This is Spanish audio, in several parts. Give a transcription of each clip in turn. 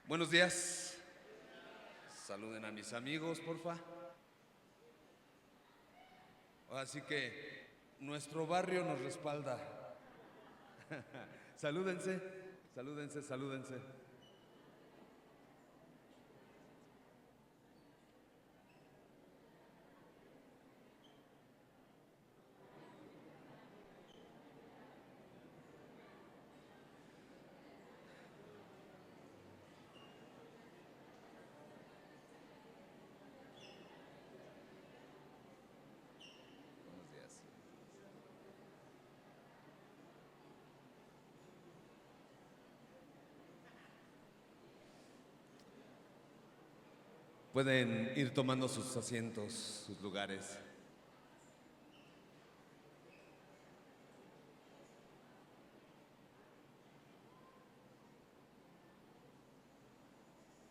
Buenos días. Saluden a mis amigos, porfa. Así que nuestro barrio nos respalda. Salúdense, salúdense, salúdense. Buenos días. Pueden ir tomando sus asientos, sus lugares.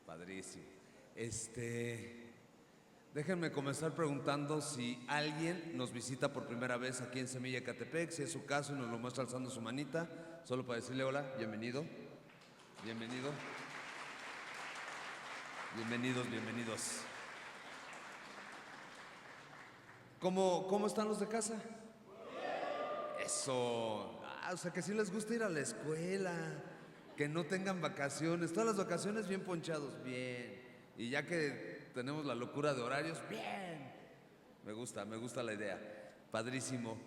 Padrísimo. Déjenme comenzar preguntando si alguien nos visita por primera vez aquí en Semilla Ecatepec. Si es su caso y nos lo muestra alzando su manita, solo para decirle hola, bienvenido, bienvenido, bienvenidos, bienvenidos. ¿Cómo están los de casa? Eso. O sea que sí les gusta ir a la escuela, que no tengan vacaciones, todas las vacaciones bien ponchados, bien. Y ya que tenemos la locura de horarios, bien. Me gusta la idea. Padrísimo.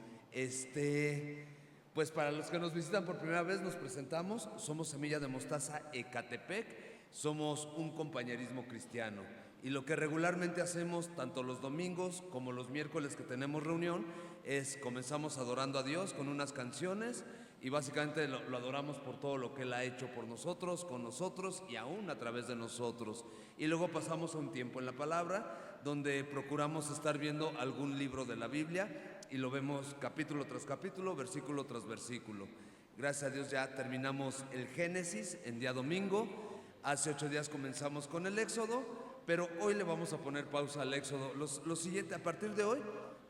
Pues para los que nos visitan por primera vez nos presentamos, somos Semilla de Mostaza Ecatepec, somos un compañerismo cristiano. Y lo que regularmente hacemos, tanto los domingos como los miércoles que tenemos reunión, es comenzamos adorando a Dios con unas canciones y básicamente lo adoramos por todo lo que Él ha hecho por nosotros, con nosotros y aún a través de nosotros. Y luego pasamos a un tiempo en la palabra, donde procuramos estar viendo algún libro de la Biblia y lo vemos capítulo tras capítulo, versículo tras versículo. Gracias a Dios ya terminamos el Génesis en día domingo. Hace 8 días comenzamos con el Éxodo, pero hoy le vamos a poner pausa al Éxodo. Lo siguiente, a partir de hoy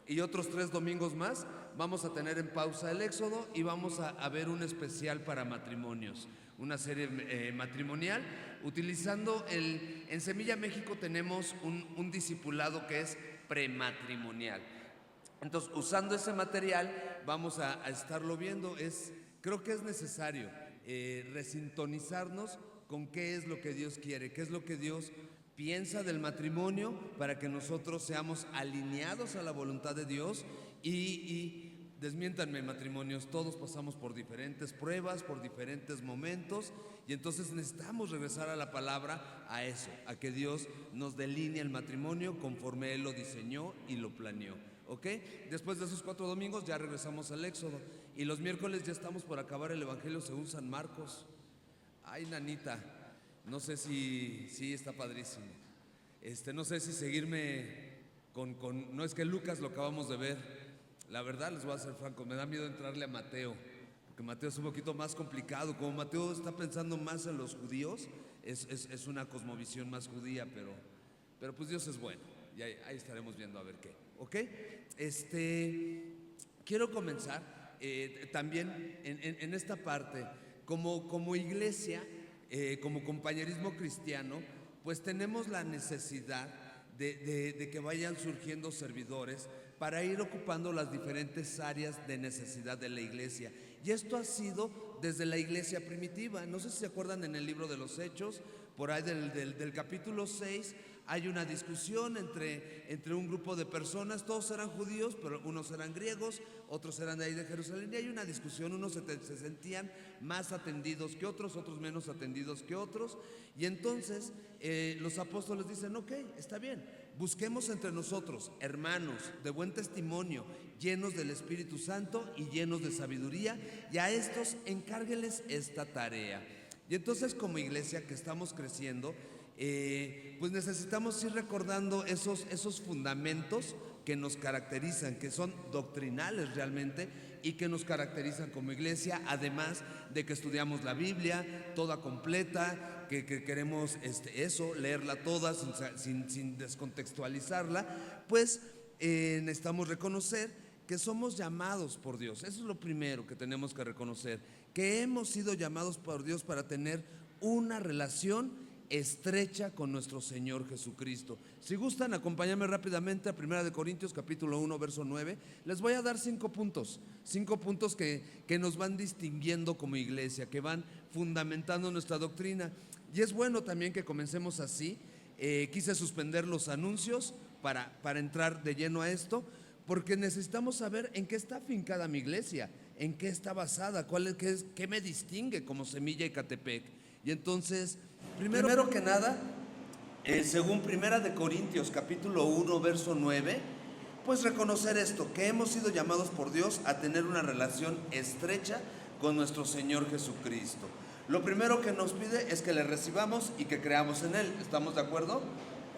y otros 3 domingos más, vamos a tener en pausa el Éxodo y vamos a ver un especial para matrimonios, una serie matrimonial, utilizando en Semilla México tenemos un discipulado que es prematrimonial. Entonces, usando ese material, vamos a estarlo viendo. Creo que es necesario resintonizarnos con qué es lo que Dios quiere, qué es lo que Dios piensa del matrimonio para que nosotros seamos alineados a la voluntad de Dios y desmiéntanme, matrimonios, todos pasamos por diferentes pruebas, por diferentes momentos y entonces necesitamos regresar a la palabra, a eso, a que Dios nos delinee el matrimonio conforme Él lo diseñó y lo planeó. ¿Ok? Después de esos 4 domingos ya regresamos al Éxodo y los miércoles ya estamos por acabar el Evangelio según San Marcos. Ay, nanita, no sé si está padrísimo. No sé si seguirme no es que Lucas lo acabamos de ver. La verdad les voy a ser franco, me da miedo entrarle a Mateo, porque Mateo es un poquito más complicado. Como Mateo está pensando más en los judíos, es una cosmovisión más judía, pero pues Dios es bueno y ahí estaremos viendo a ver qué. ¿Ok? Quiero comenzar también en esta parte, como iglesia, como compañerismo cristiano, pues tenemos la necesidad de que vayan surgiendo servidores para ir ocupando las diferentes áreas de necesidad de la iglesia. Y esto ha sido desde la iglesia primitiva. No sé si se acuerdan en el libro de los Hechos, por ahí del capítulo 6, hay una discusión entre un grupo de personas, todos eran judíos, pero unos eran griegos, otros eran de ahí de Jerusalén, y hay una discusión, unos se sentían más atendidos que otros menos atendidos que otros, y entonces los apóstoles dicen, ok, está bien, busquemos entre nosotros hermanos de buen testimonio, llenos del Espíritu Santo y llenos de sabiduría, y a estos encárgueles esta tarea. Y entonces como iglesia que estamos creciendo, pues necesitamos ir recordando esos fundamentos que nos caracterizan, que son doctrinales realmente y que nos caracterizan como iglesia, además de que estudiamos la Biblia toda completa, que queremos leerla toda sin descontextualizarla, pues necesitamos reconocer que somos llamados por Dios. Eso es lo primero que tenemos que reconocer, que hemos sido llamados por Dios para tener una relación estrecha con nuestro Señor Jesucristo. Si gustan, acompáñame rápidamente a 1 Corintios capítulo 1, verso 9. Les voy a dar 5 puntos que nos van distinguiendo como iglesia, que van fundamentando nuestra doctrina. Y es bueno también que comencemos así. Quise suspender los anuncios para entrar de lleno a esto, porque necesitamos saber en qué está afincada mi iglesia, en qué está basada, qué me distingue como Semilla Ecatepec. Y entonces, primero que nada, según 1 Corintios capítulo 1, verso 9, pues reconocer esto, que hemos sido llamados por Dios a tener una relación estrecha con nuestro Señor Jesucristo. Lo primero que nos pide es que le recibamos y que creamos en Él. ¿Estamos de acuerdo?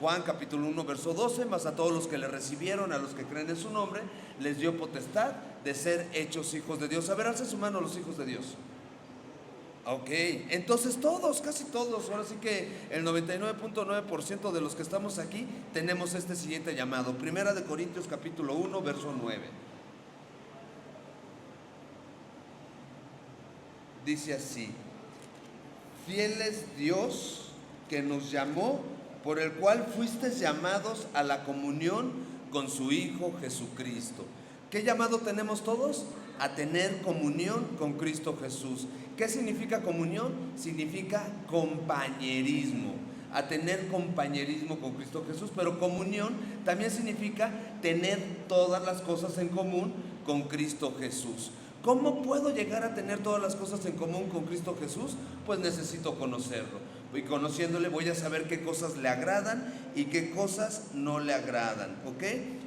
Juan capítulo 1, verso 12, mas a todos los que le recibieron, a los que creen en su nombre, les dio potestad de ser hechos hijos de Dios. A ver, alce su mano los hijos de Dios. Ok, entonces todos, casi todos, ahora sí que el 99.9% de los que estamos aquí tenemos este siguiente llamado. 1 Corintios capítulo 1, verso 9. Dice así: fiel es Dios que nos llamó, por el cual fuisteis llamados a la comunión con su Hijo Jesucristo. ¿Qué llamado tenemos todos? A tener comunión con Cristo Jesús. ¿Qué significa comunión? Significa compañerismo. A tener compañerismo con Cristo Jesús, pero comunión también significa tener todas las cosas en común con Cristo Jesús. ¿Cómo puedo llegar a tener todas las cosas en común con Cristo Jesús? Pues necesito conocerlo. Y conociéndole voy a saber qué cosas le agradan y qué cosas no le agradan, ¿ok?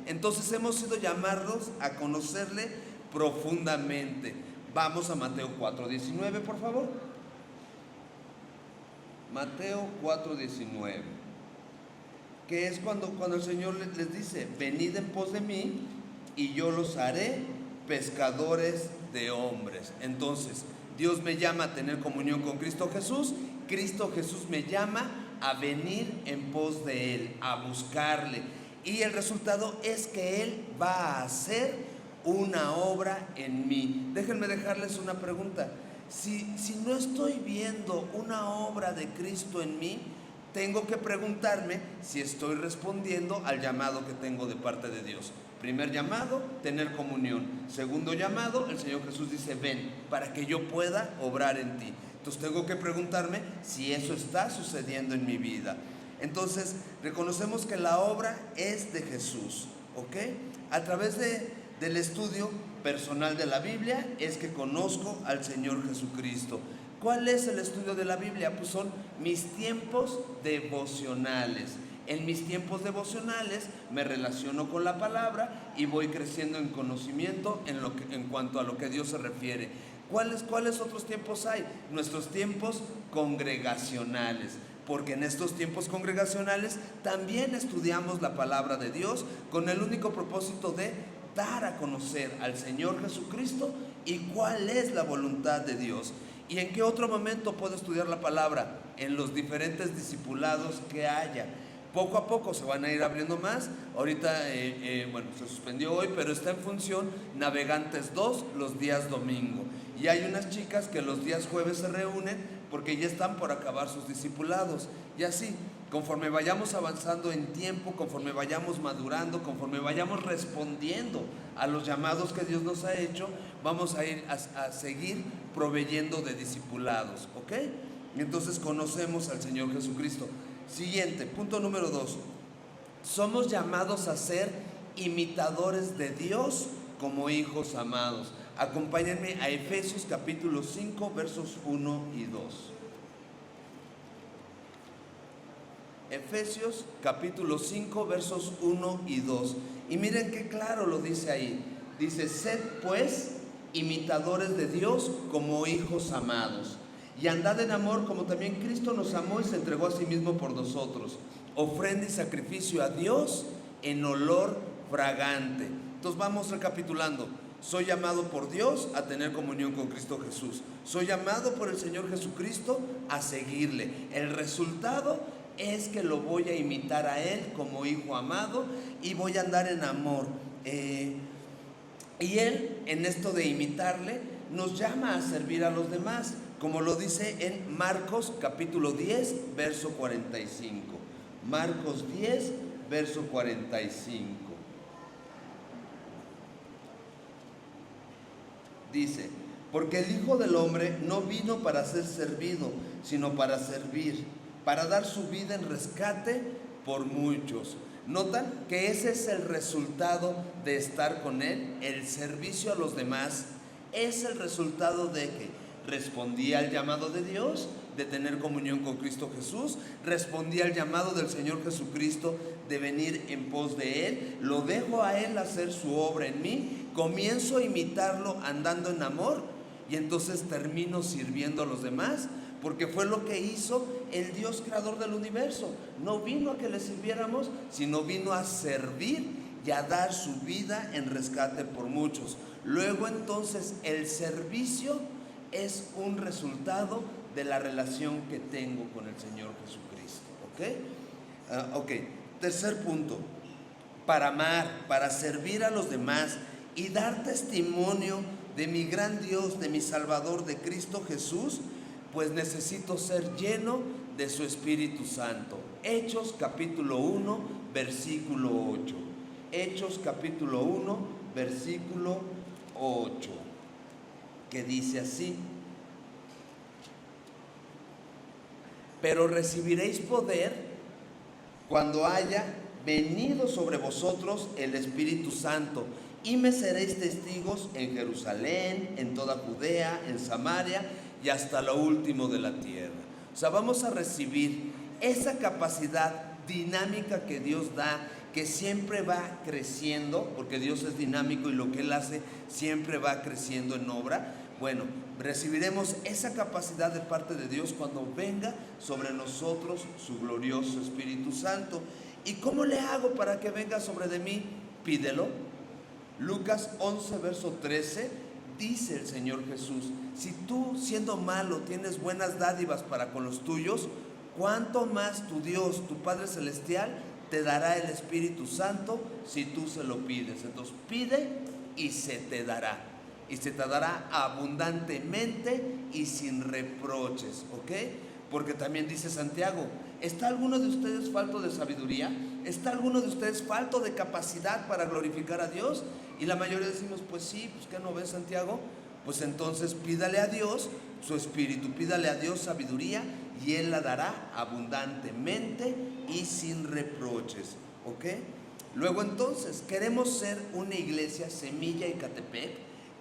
Entonces hemos sido llamados a conocerle profundamente. Vamos a Mateo 4:19, por favor. Mateo 4:19, que es cuando el Señor les dice: venid en pos de mí y yo los haré pescadores de hombres. Entonces, Dios me llama a tener comunión con Cristo Jesús. Cristo Jesús me llama a venir en pos de Él, a buscarle. Y el resultado es que Él va a hacer una obra en mí. Déjenme dejarles una pregunta. Si no estoy viendo una obra de Cristo en mí, tengo que preguntarme si estoy respondiendo al llamado que tengo de parte de Dios. Primer llamado, tener comunión. Segundo llamado, el Señor Jesús dice: ven, para que yo pueda obrar en ti. Entonces tengo que preguntarme si eso está sucediendo en mi vida. Entonces reconocemos que la obra es de Jesús, ¿ok? A través del estudio personal de la Biblia es que conozco al Señor Jesucristo. ¿Cuál es el estudio de la Biblia? Pues son mis tiempos devocionales. En mis tiempos devocionales me relaciono con la palabra y voy creciendo en conocimiento en cuanto a lo que Dios se refiere. ¿Cuáles otros tiempos hay? Nuestros tiempos congregacionales, porque en estos tiempos congregacionales también estudiamos la palabra de Dios con el único propósito de dar a conocer al Señor Jesucristo y cuál es la voluntad de Dios. ¿Y en qué otro momento puedo estudiar la palabra? En los diferentes discipulados que haya. Poco a poco se van a ir abriendo más. Ahorita, se suspendió hoy, pero está en función Navegantes 2 los días domingo. Y hay unas chicas que los días jueves se reúnen porque ya están por acabar sus discipulados. Y así, conforme vayamos avanzando en tiempo, conforme vayamos madurando, conforme vayamos respondiendo a los llamados que Dios nos ha hecho, vamos a ir a seguir proveyendo de discipulados, ¿ok? Entonces conocemos al Señor Jesucristo. Siguiente, punto número 2. Somos llamados a ser imitadores de Dios como hijos amados. Acompáñenme a Efesios capítulo 5, versos 1 y 2. Efesios capítulo 5, versos 1 y 2. Y miren qué claro lo dice ahí. Dice: sed pues imitadores de Dios como hijos amados, y andad en amor como también Cristo nos amó y se entregó a sí mismo por nosotros, ofrenda y sacrificio a Dios en olor fragante. Entonces vamos recapitulando. Soy llamado por Dios a tener comunión con Cristo Jesús. Soy llamado por el Señor Jesucristo a seguirle. El resultado es que lo voy a imitar a Él como hijo amado y voy a andar en amor. Y Él, en esto de imitarle, nos llama a servir a los demás. como lo dice en Marcos capítulo 10, verso 45. Marcos 10, verso 45. Dice: porque el Hijo del Hombre no vino para ser servido, sino para servir, para dar su vida en rescate por muchos. ¿Notan que ese es el resultado de estar con Él? El servicio a los demás es el resultado de que respondí al llamado de Dios, de tener comunión con Cristo Jesús, respondí al llamado del Señor Jesucristo de venir en pos de Él, lo dejo a Él hacer su obra en mí, comienzo a imitarlo andando en amor y entonces termino sirviendo a los demás, porque fue lo que hizo el Dios creador del universo. No vino a que le sirviéramos, sino vino a servir y a dar su vida en rescate por muchos. Luego entonces el servicio es un resultado de la relación que tengo con el Señor Jesucristo. ¿Ok? Tercer punto: para amar, para servir a los demás y dar testimonio de mi gran Dios, de mi Salvador, de Cristo Jesús, pues necesito ser lleno de su Espíritu Santo. Hechos capítulo 1, versículo 8. Hechos capítulo 1, versículo 8, que dice así: pero recibiréis poder cuando haya venido sobre vosotros el Espíritu Santo, y me seréis testigos en Jerusalén, en toda Judea, en Samaria y hasta lo último de la tierra. O sea, vamos a recibir esa capacidad dinámica que Dios da, que siempre va creciendo, porque Dios es dinámico y lo que Él hace siempre va creciendo en obra. Bueno, recibiremos esa capacidad de parte de Dios cuando venga sobre nosotros su glorioso Espíritu Santo. ¿Y cómo le hago para que venga sobre de mí? Pídelo. Lucas 11, verso 13, dice el Señor Jesús: si tú, siendo malo, tienes buenas dádivas para con los tuyos, ¿cuánto más tu Dios, tu Padre Celestial, te dará el Espíritu Santo si tú se lo pides? Entonces pide y se te dará. Y se te dará abundantemente y sin reproches, ¿ok? Porque también dice Santiago: ¿está alguno de ustedes falto de sabiduría? ¿Está alguno de ustedes falto de capacidad para glorificar a Dios? Y la mayoría decimos: pues sí, pues ¿qué no ves, Santiago? Pues entonces pídale a Dios su Espíritu, pídale a Dios sabiduría y Él la dará abundantemente y sin reproches, ¿ok? Luego entonces, queremos ser una iglesia Semilla Ecatepec,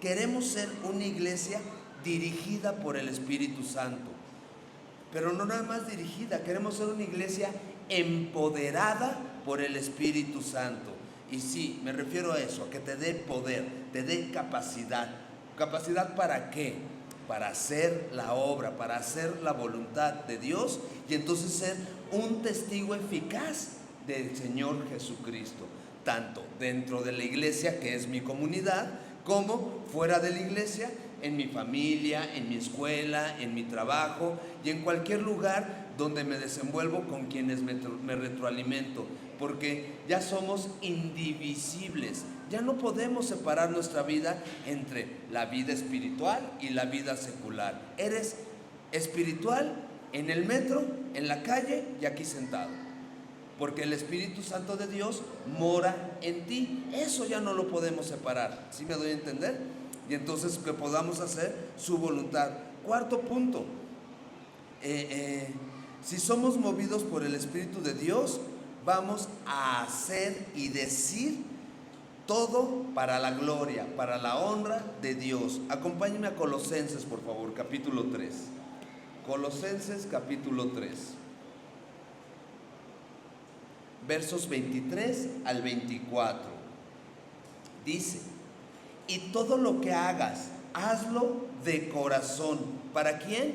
queremos ser una iglesia dirigida por el Espíritu Santo. Pero no nada más dirigida, queremos ser una iglesia empoderada por el Espíritu Santo. Y sí, me refiero a eso, a que te dé poder, te dé capacidad. ¿Capacidad para qué? Para hacer la obra, para hacer la voluntad de Dios y entonces ser un testigo eficaz del Señor Jesucristo, tanto dentro de la iglesia, que es mi comunidad, como fuera de la iglesia, en mi familia, en mi escuela, en mi trabajo y en cualquier lugar donde me desenvuelvo con quienes me retroalimento, porque ya somos indivisibles, ya no podemos separar nuestra vida entre la vida espiritual y la vida secular. Eres espiritual en el metro, en la calle y aquí sentado, porque el Espíritu Santo de Dios mora en ti. Eso ya no lo podemos separar, ¿sí me doy a entender? Y entonces que podamos hacer su voluntad. Cuarto punto, si somos movidos por el Espíritu de Dios, vamos a hacer y decir todo para la gloria, para la honra de Dios. Acompáñenme a Colosenses, por favor, capítulo 3. Colosenses capítulo 3, versos 23 al 24. Dice: y todo lo que hagas, hazlo de corazón. ¿Para quién?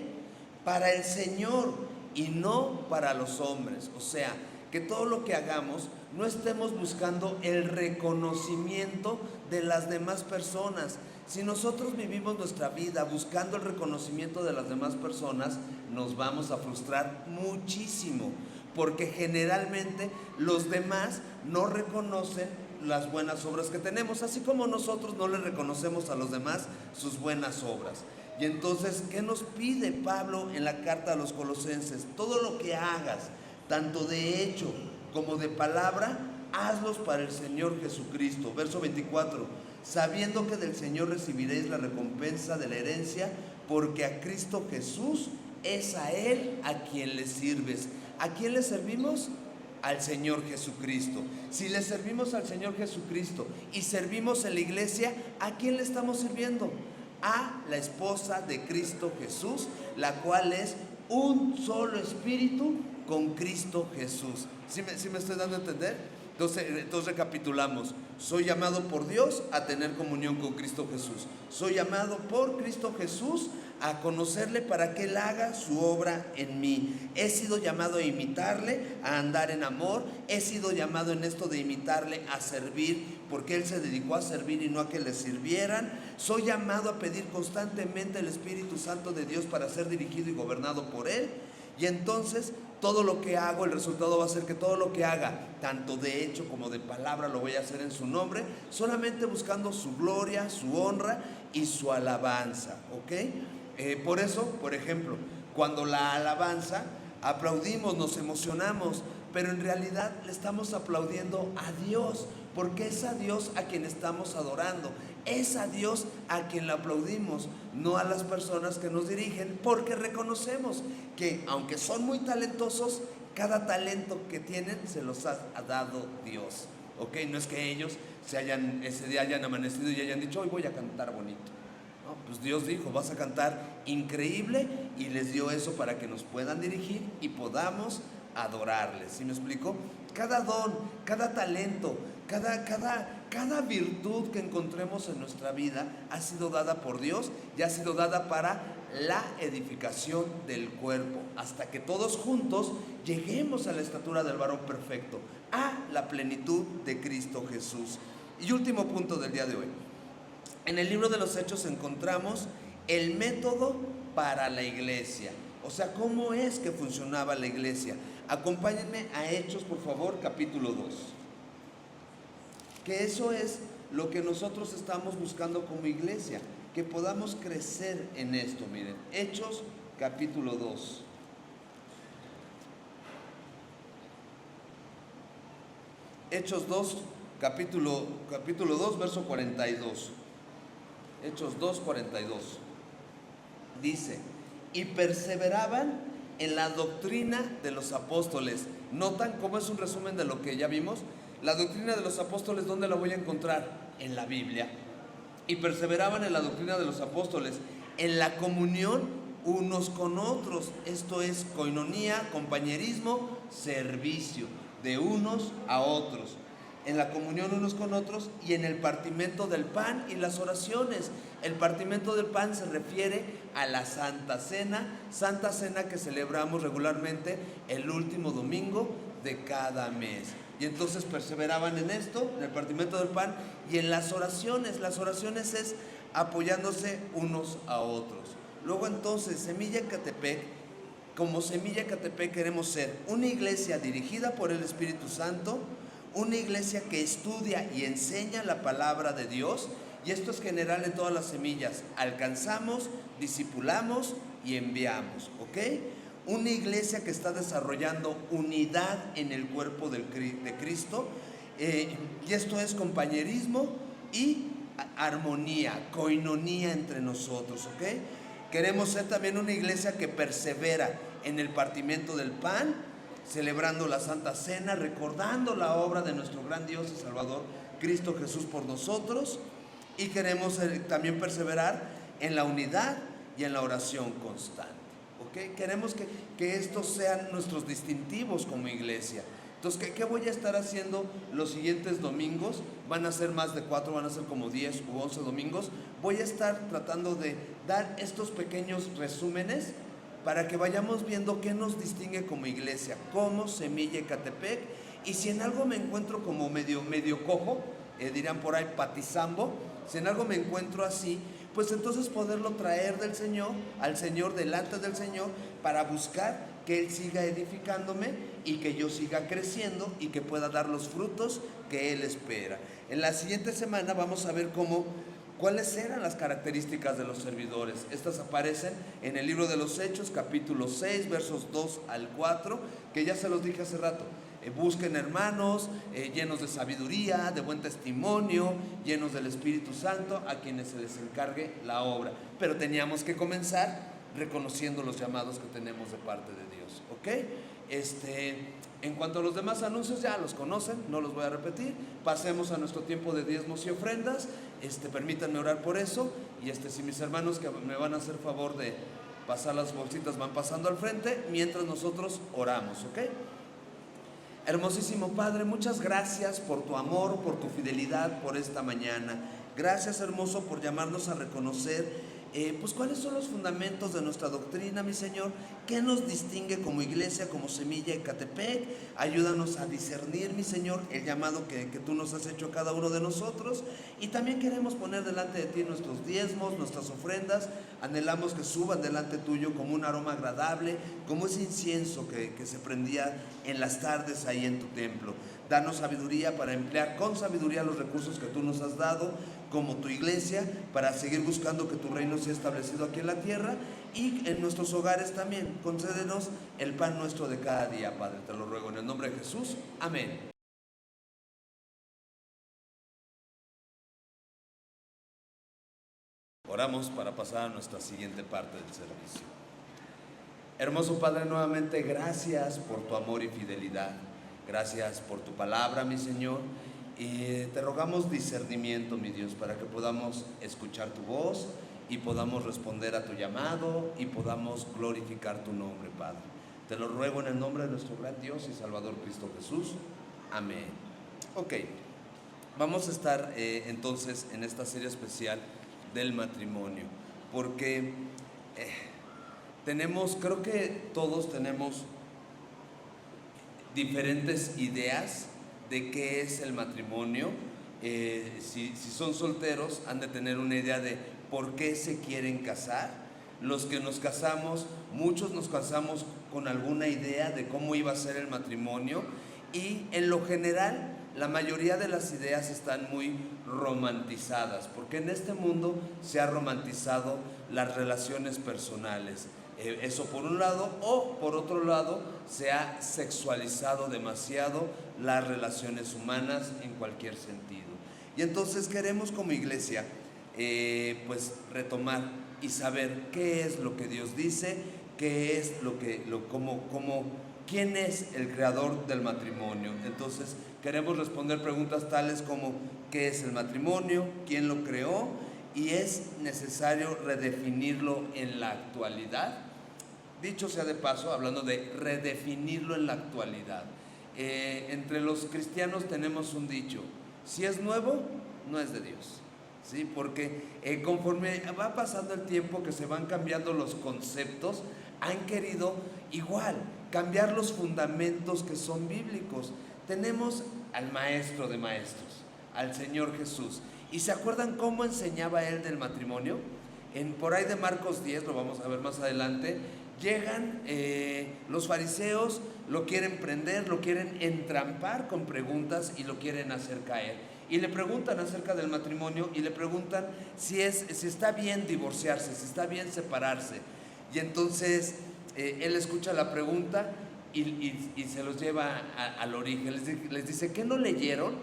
Para el Señor y no para los hombres. O sea, que todo lo que hagamos no estemos buscando el reconocimiento de las demás personas. Si nosotros vivimos nuestra vida buscando el reconocimiento de las demás personas, nos vamos a frustrar muchísimo, porque generalmente los demás no reconocen las buenas obras que tenemos, así como nosotros no le reconocemos a los demás sus buenas obras. Y entonces, ¿qué nos pide Pablo en la carta a los Colosenses? Todo lo que hagas, tanto de hecho como de palabra, hazlos para el Señor Jesucristo. Verso 24, sabiendo que del Señor recibiréis la recompensa de la herencia, porque a Cristo Jesús es a Él a quien le sirves. ¿A quién le servimos? Al Señor Jesucristo. Si le servimos al Señor Jesucristo y servimos en la iglesia, ¿a quién le estamos sirviendo? A la esposa de Cristo Jesús, la cual es un solo espíritu con Cristo Jesús. ¿Sí me estoy dando a entender? Entonces recapitulamos. Soy llamado por Dios a tener comunión con Cristo Jesús. Soy llamado por Cristo Jesús a conocerle para que Él haga su obra en mí. He sido llamado a imitarle, a andar en amor. He sido llamado en esto de imitarle a servir, porque Él se dedicó a servir y no a que le sirvieran. Soy llamado a pedir constantemente el Espíritu Santo de Dios para ser dirigido y gobernado por Él. Y entonces todo lo que hago, el resultado va a ser que todo lo que haga, tanto de hecho como de palabra, lo voy a hacer en su nombre, solamente buscando su gloria, su honra y su alabanza, ¿ok? Por eso, por ejemplo, cuando la alabanza, aplaudimos, nos emocionamos, pero en realidad le estamos aplaudiendo a Dios, porque es a Dios a quien estamos adorando, es a Dios a quien le aplaudimos, no a las personas que nos dirigen, porque reconocemos que aunque son muy talentosos, cada talento que tienen se los ha dado Dios, ¿ok? No es que ellos ese día hayan amanecido y hayan dicho, hoy voy a cantar bonito. No, pues Dios dijo, vas a cantar increíble, y les dio eso para que nos puedan dirigir y podamos adorarles. ¿Sí me explico? Cada don, cada talento, cada virtud que encontremos en nuestra vida ha sido dada por Dios y ha sido dada para la edificación del cuerpo, hasta que todos juntos lleguemos a la estatura del varón perfecto, a la plenitud de Cristo Jesús. Y último punto del día de hoy. En el libro de los Hechos encontramos el método para la iglesia. O sea, ¿cómo es que funcionaba la iglesia? Acompáñenme a Hechos, por favor, capítulo 2. Que eso es lo que nosotros estamos buscando como iglesia, que podamos crecer en esto. Miren, Hechos, capítulo 2. Hechos 2, capítulo 2, verso 42. Hechos 2, 42. Dice, y perseveraban en la doctrina de los apóstoles. ¿Notan cómo es un resumen de lo que ya vimos? La doctrina de los apóstoles, ¿dónde la voy a encontrar? En la Biblia. Y perseveraban en la doctrina de los apóstoles, en la comunión unos con otros. Esto es coinonía, compañerismo, servicio de unos a otros. En la comunión unos con otros y en el partimiento del pan y las oraciones. El partimiento del pan se refiere a la Santa Cena que celebramos regularmente el último domingo de cada mes. Y entonces perseveraban en esto, en el partimiento del pan y en las oraciones. Las oraciones es apoyándose unos a otros. Luego entonces, Semilla Ecatepec, como Semilla Ecatepec queremos ser una iglesia dirigida por el Espíritu Santo, una iglesia que estudia y enseña la palabra de Dios, y esto es general en todas las semillas. Alcanzamos, discipulamos y enviamos, ¿ok? Una iglesia que está desarrollando unidad en el cuerpo de Cristo, y esto es compañerismo y armonía, coinonía entre nosotros, ¿ok? Queremos ser también una iglesia que persevera en el partimiento del pan, celebrando la Santa Cena, recordando la obra de nuestro gran Dios y Salvador, Cristo Jesús por nosotros. Y queremos también perseverar en la unidad y en la oración constante, ¿ok? Queremos que estos sean nuestros distintivos como iglesia. Entonces, ¿qué voy a estar haciendo los siguientes domingos? Van a ser más de 4, van a ser como 10 u 11 domingos. Voy a estar tratando de dar estos pequeños resúmenes para que vayamos viendo qué nos distingue como iglesia, como Semilla Ecatepec. Y si en algo me encuentro como medio cojo, dirán por ahí patizambo, si en algo me encuentro así, pues entonces poderlo traer del Señor, al Señor, delante del Señor, para buscar que Él siga edificándome y que yo siga creciendo y que pueda dar los frutos que Él espera. En la siguiente semana vamos a ver cómo ¿Cuáles eran las características de los servidores? Estas aparecen en el libro de los Hechos, capítulo 6, versos 2 al 4, que ya se los dije hace rato. Busquen hermanos llenos de sabiduría, de buen testimonio, llenos del Espíritu Santo, a quienes se les encargue la obra. Pero teníamos que comenzar reconociendo los llamados que tenemos de parte de Dios, ¿ok? En cuanto a los demás anuncios, ya los conocen, no los voy a repetir. Pasemos a nuestro tiempo de diezmos y ofrendas. Permítanme orar por eso. Y si mis hermanos que me van a hacer favor de pasar las bolsitas van pasando al frente, mientras nosotros oramos, ¿ok? Hermosísimo Padre, muchas gracias por tu amor, por tu fidelidad, por esta mañana. Gracias, hermoso, por llamarnos a reconocer pues cuáles son los fundamentos de nuestra doctrina, mi Señor. ¿Qué nos distingue como iglesia, como Semilla Ecatepec? Ayúdanos a discernir, mi Señor, el llamado que tú nos has hecho a cada uno de nosotros. Y también queremos poner delante de ti nuestros diezmos, nuestras ofrendas. Anhelamos que suban delante tuyo como un aroma agradable, como ese incienso que se prendía en las tardes ahí en tu templo. Danos sabiduría para emplear con sabiduría los recursos que tú nos has dado como tu iglesia, para seguir buscando que tu reino sea establecido aquí en la tierra y en nuestros hogares también. Concédenos el pan nuestro de cada día, Padre, te lo ruego en el nombre de Jesús, amén. Oramos para pasar a nuestra siguiente parte del servicio. Hermoso Padre, nuevamente gracias por tu amor y fidelidad. Gracias por tu palabra, mi Señor. Y te rogamos discernimiento, mi Dios, para que podamos escuchar tu voz y podamos responder a tu llamado y podamos glorificar tu nombre, Padre. Te lo ruego en el nombre de nuestro gran Dios y Salvador Cristo Jesús. Amén. Ok, vamos a estar entonces en esta serie especial del matrimonio, porque creo que todos tenemos diferentes ideas de qué es el matrimonio. Si son solteros, han de tener una idea de por qué se quieren casar. Los que nos casamos, muchos nos casamos con alguna idea de cómo iba a ser el matrimonio, y en lo general la mayoría de las ideas están muy romantizadas, porque en este mundo se ha romantizado las relaciones personales. Eso por un lado, o por otro lado se ha sexualizado demasiado las relaciones humanas en cualquier sentido. Y entonces queremos como iglesia pues retomar y saber qué es lo que Dios dice, qué es quién es el creador del matrimonio. Entonces queremos responder preguntas tales como ¿qué es el matrimonio? ¿Quién lo creó? ¿Y es necesario redefinirlo en la actualidad? Dicho sea de paso, hablando de redefinirlo en la actualidad, entre los cristianos tenemos un dicho: si es nuevo, no es de Dios, ¿sí? Porque conforme va pasando el tiempo, que se van cambiando los conceptos, han querido igual cambiar los fundamentos que son bíblicos. Tenemos al maestro de maestros, al Señor Jesús, y ¿se acuerdan cómo enseñaba él del matrimonio? Por ahí de Marcos 10, lo vamos a ver más adelante. Llegan los fariseos, lo quieren prender, lo quieren entrampar con preguntas y lo quieren hacer caer. Y le preguntan acerca del matrimonio y le preguntan si está bien divorciarse, si está bien separarse. Y entonces él escucha la pregunta y se los lleva al origen. Les dice, ¿qué no leyeron?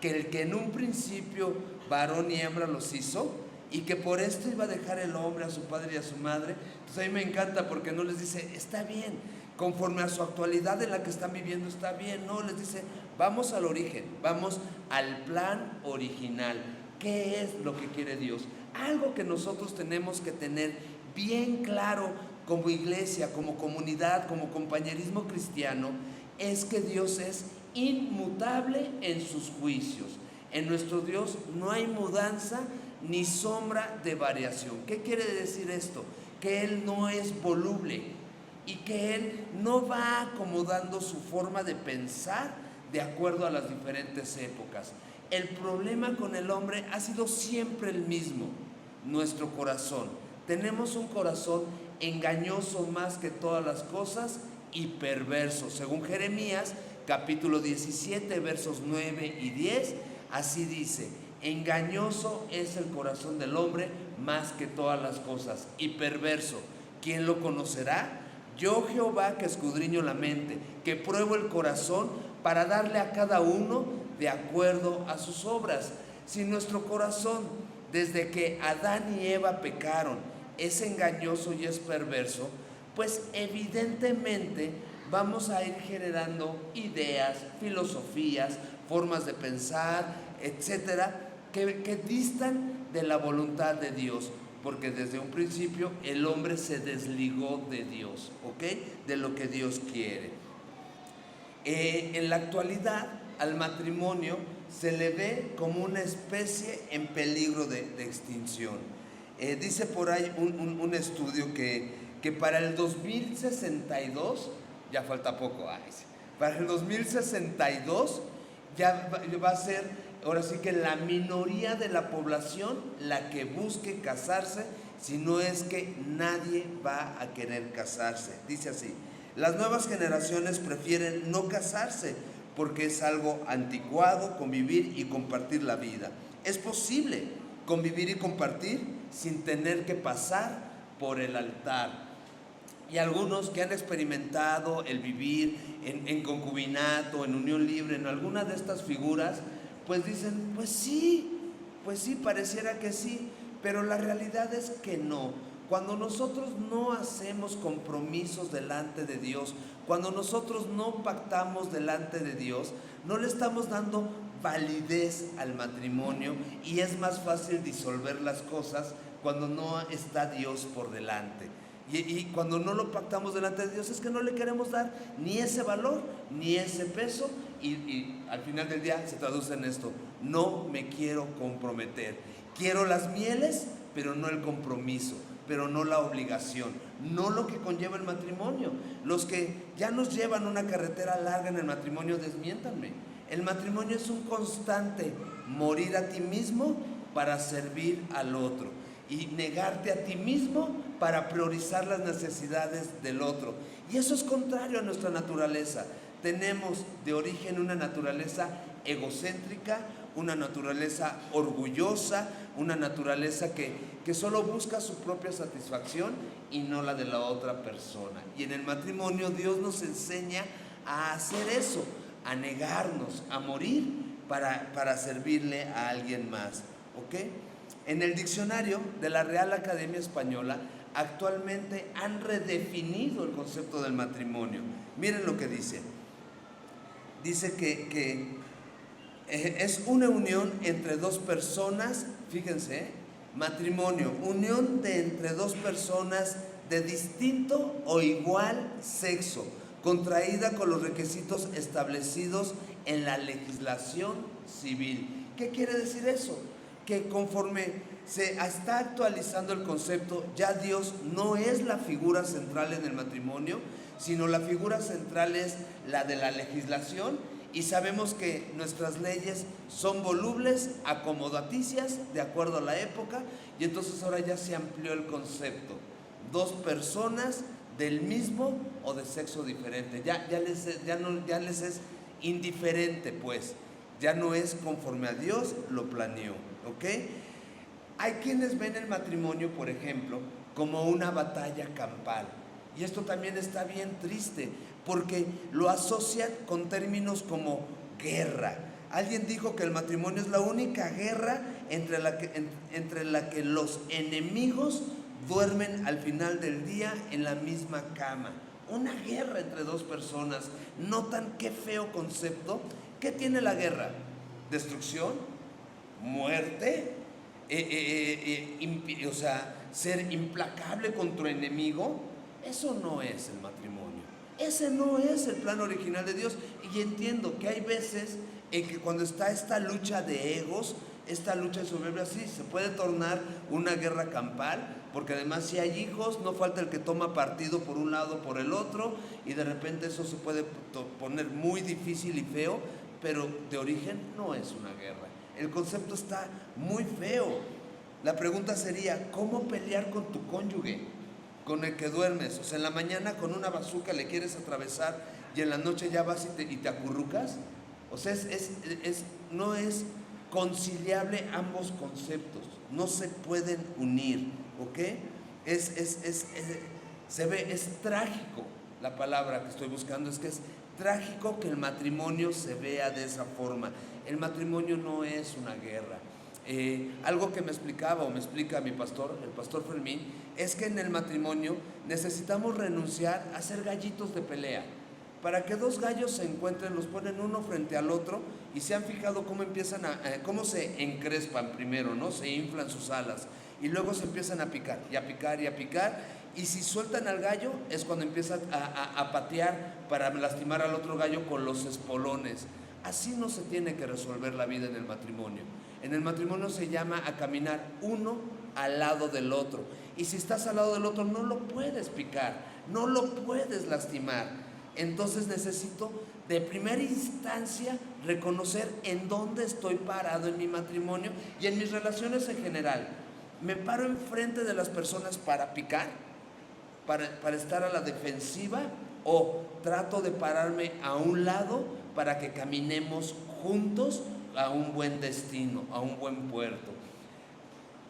Que el que en un principio varón y hembra los hizo, y que por esto iba a dejar el hombre a su padre y a su madre. Entonces a mí me encanta, porque no les dice está bien, conforme a su actualidad en la que están viviendo está bien. No, les dice vamos al origen, vamos al plan original. ¿Qué es lo que quiere Dios? Algo que nosotros tenemos que tener bien claro como iglesia, como comunidad, como compañerismo cristiano, es que Dios es inmutable en sus juicios. En nuestro Dios no hay mudanza ni sombra de variación. ¿Qué quiere decir esto? Que Él no es voluble y que Él no va acomodando su forma de pensar de acuerdo a las diferentes épocas. El problema con el hombre ha sido siempre el mismo: nuestro corazón. Tenemos un corazón engañoso más que todas las cosas y perverso. Según Jeremías capítulo 17 versos 9 y 10, así dice: Engañoso es el corazón del hombre más que todas las cosas, y perverso. ¿Quién lo conocerá? Yo, Jehová, que escudriño la mente, que pruebo el corazón para darle a cada uno de acuerdo a sus obras. Si nuestro corazón, desde que Adán y Eva pecaron, es engañoso y es perverso, pues evidentemente vamos a ir generando ideas, filosofías, formas de pensar, etcétera, que distan de la voluntad de Dios, porque desde un principio el hombre se desligó de Dios, ¿ok? De lo que Dios quiere. En la actualidad al matrimonio se le ve como una especie en peligro de extinción. Dice por ahí un estudio que para el 2062, ya falta poco, para el 2062 ya va a ser, ahora sí que la minoría de la población la que busque casarse, si no es que nadie va a querer casarse. Dice así: las nuevas generaciones prefieren no casarse porque es algo anticuado convivir y compartir la vida. Es posible convivir y compartir sin tener que pasar por el altar. Y algunos que han experimentado el vivir en concubinato, en unión libre, en alguna de estas figuras, pues dicen, pues sí, pareciera que sí, pero la realidad es que no. Cuando nosotros no hacemos compromisos delante de Dios, cuando nosotros no pactamos delante de Dios, no le estamos dando validez al matrimonio, y es más fácil disolver las cosas cuando no está Dios por delante. Y cuando no lo pactamos delante de Dios es que no le queremos dar ni ese valor, ni ese peso, y al final del día se traduce en esto: no me quiero comprometer. Quiero las mieles, pero no el compromiso, pero no la obligación, no lo que conlleva el matrimonio. Los que ya nos llevan una carretera larga en el matrimonio, desmiéntanme. El matrimonio es un constante morir a ti mismo para servir al otro, y negarte a ti mismo para priorizar las necesidades del otro. Y eso es contrario a nuestra naturaleza. Tenemos de origen una naturaleza egocéntrica, una naturaleza orgullosa, una naturaleza que solo busca su propia satisfacción y no la de la otra persona. Y en el matrimonio Dios nos enseña a hacer eso, a negarnos, a morir para servirle a alguien más, ¿ok? En el diccionario de la Real Academia Española actualmente han redefinido el concepto del matrimonio. Miren lo que dice. Dice que es una unión entre dos personas, fíjense, matrimonio, unión de entre dos personas de distinto o igual sexo, contraída con los requisitos establecidos en la legislación civil. ¿Qué quiere decir eso? Que conforme se está actualizando el concepto, ya Dios no es la figura central en el matrimonio, sino la figura central es la de la legislación, y sabemos que nuestras leyes son volubles, acomodaticias, de acuerdo a la época, y entonces ahora ya se amplió el concepto: dos personas del mismo o de sexo diferente. Ya les es indiferente, pues, ya no es conforme a Dios lo planeó, ¿ok? Hay quienes ven el matrimonio, por ejemplo, como una batalla campal, y esto también está bien triste, porque lo asocian con términos como guerra. Alguien dijo que el matrimonio es la única guerra entre la que los enemigos duermen al final del día en la misma cama. Una guerra entre dos personas. ¿Notan qué feo concepto? ¿Qué tiene la guerra? ¿Destrucción? ¿Muerte? O sea, ser implacable con tu enemigo. Eso no es el matrimonio. Ese no es el plan original de Dios. Y entiendo que hay veces en que cuando está esta lucha de egos, esta lucha de soberbia, sí, se puede tornar una guerra campal, porque además si hay hijos, no falta el que toma partido por un lado o por el otro, y de repente eso se puede poner muy difícil y feo, pero de origen no es una guerra. El concepto está muy feo. La pregunta sería: ¿cómo pelear con tu cónyuge, con el que duermes? O sea, en la mañana con una bazuca le quieres atravesar y en la noche ya vas y te acurrucas. O sea, no es conciliable ambos conceptos, no se pueden unir, ¿ok? Es trágico, la palabra que estoy buscando es que es trágico que el matrimonio se vea de esa forma. El matrimonio no es una guerra. Algo que me explicaba o me explica mi pastor, el pastor Fermín, es que en el matrimonio necesitamos renunciar a ser gallitos de pelea. Para que dos gallos se encuentren, los ponen uno frente al otro y se han fijado cómo empiezan cómo se encrespan primero, ¿no? Se inflan sus alas y luego se empiezan a picar y a picar y a picar, y si sueltan al gallo es cuando empiezan a patear para lastimar al otro gallo con los espolones. Así no se tiene que resolver la vida en el matrimonio. En el matrimonio se llama a caminar uno al lado del otro, y si estás al lado del otro no lo puedes picar, no lo puedes lastimar. Entonces necesito de primera instancia reconocer en dónde estoy parado en mi matrimonio y en mis relaciones en general. ¿Me paro enfrente de las personas para picar? ¿Para estar a la defensiva? ¿O trato de pararme a un lado para que caminemos juntos a un buen destino, a un buen puerto?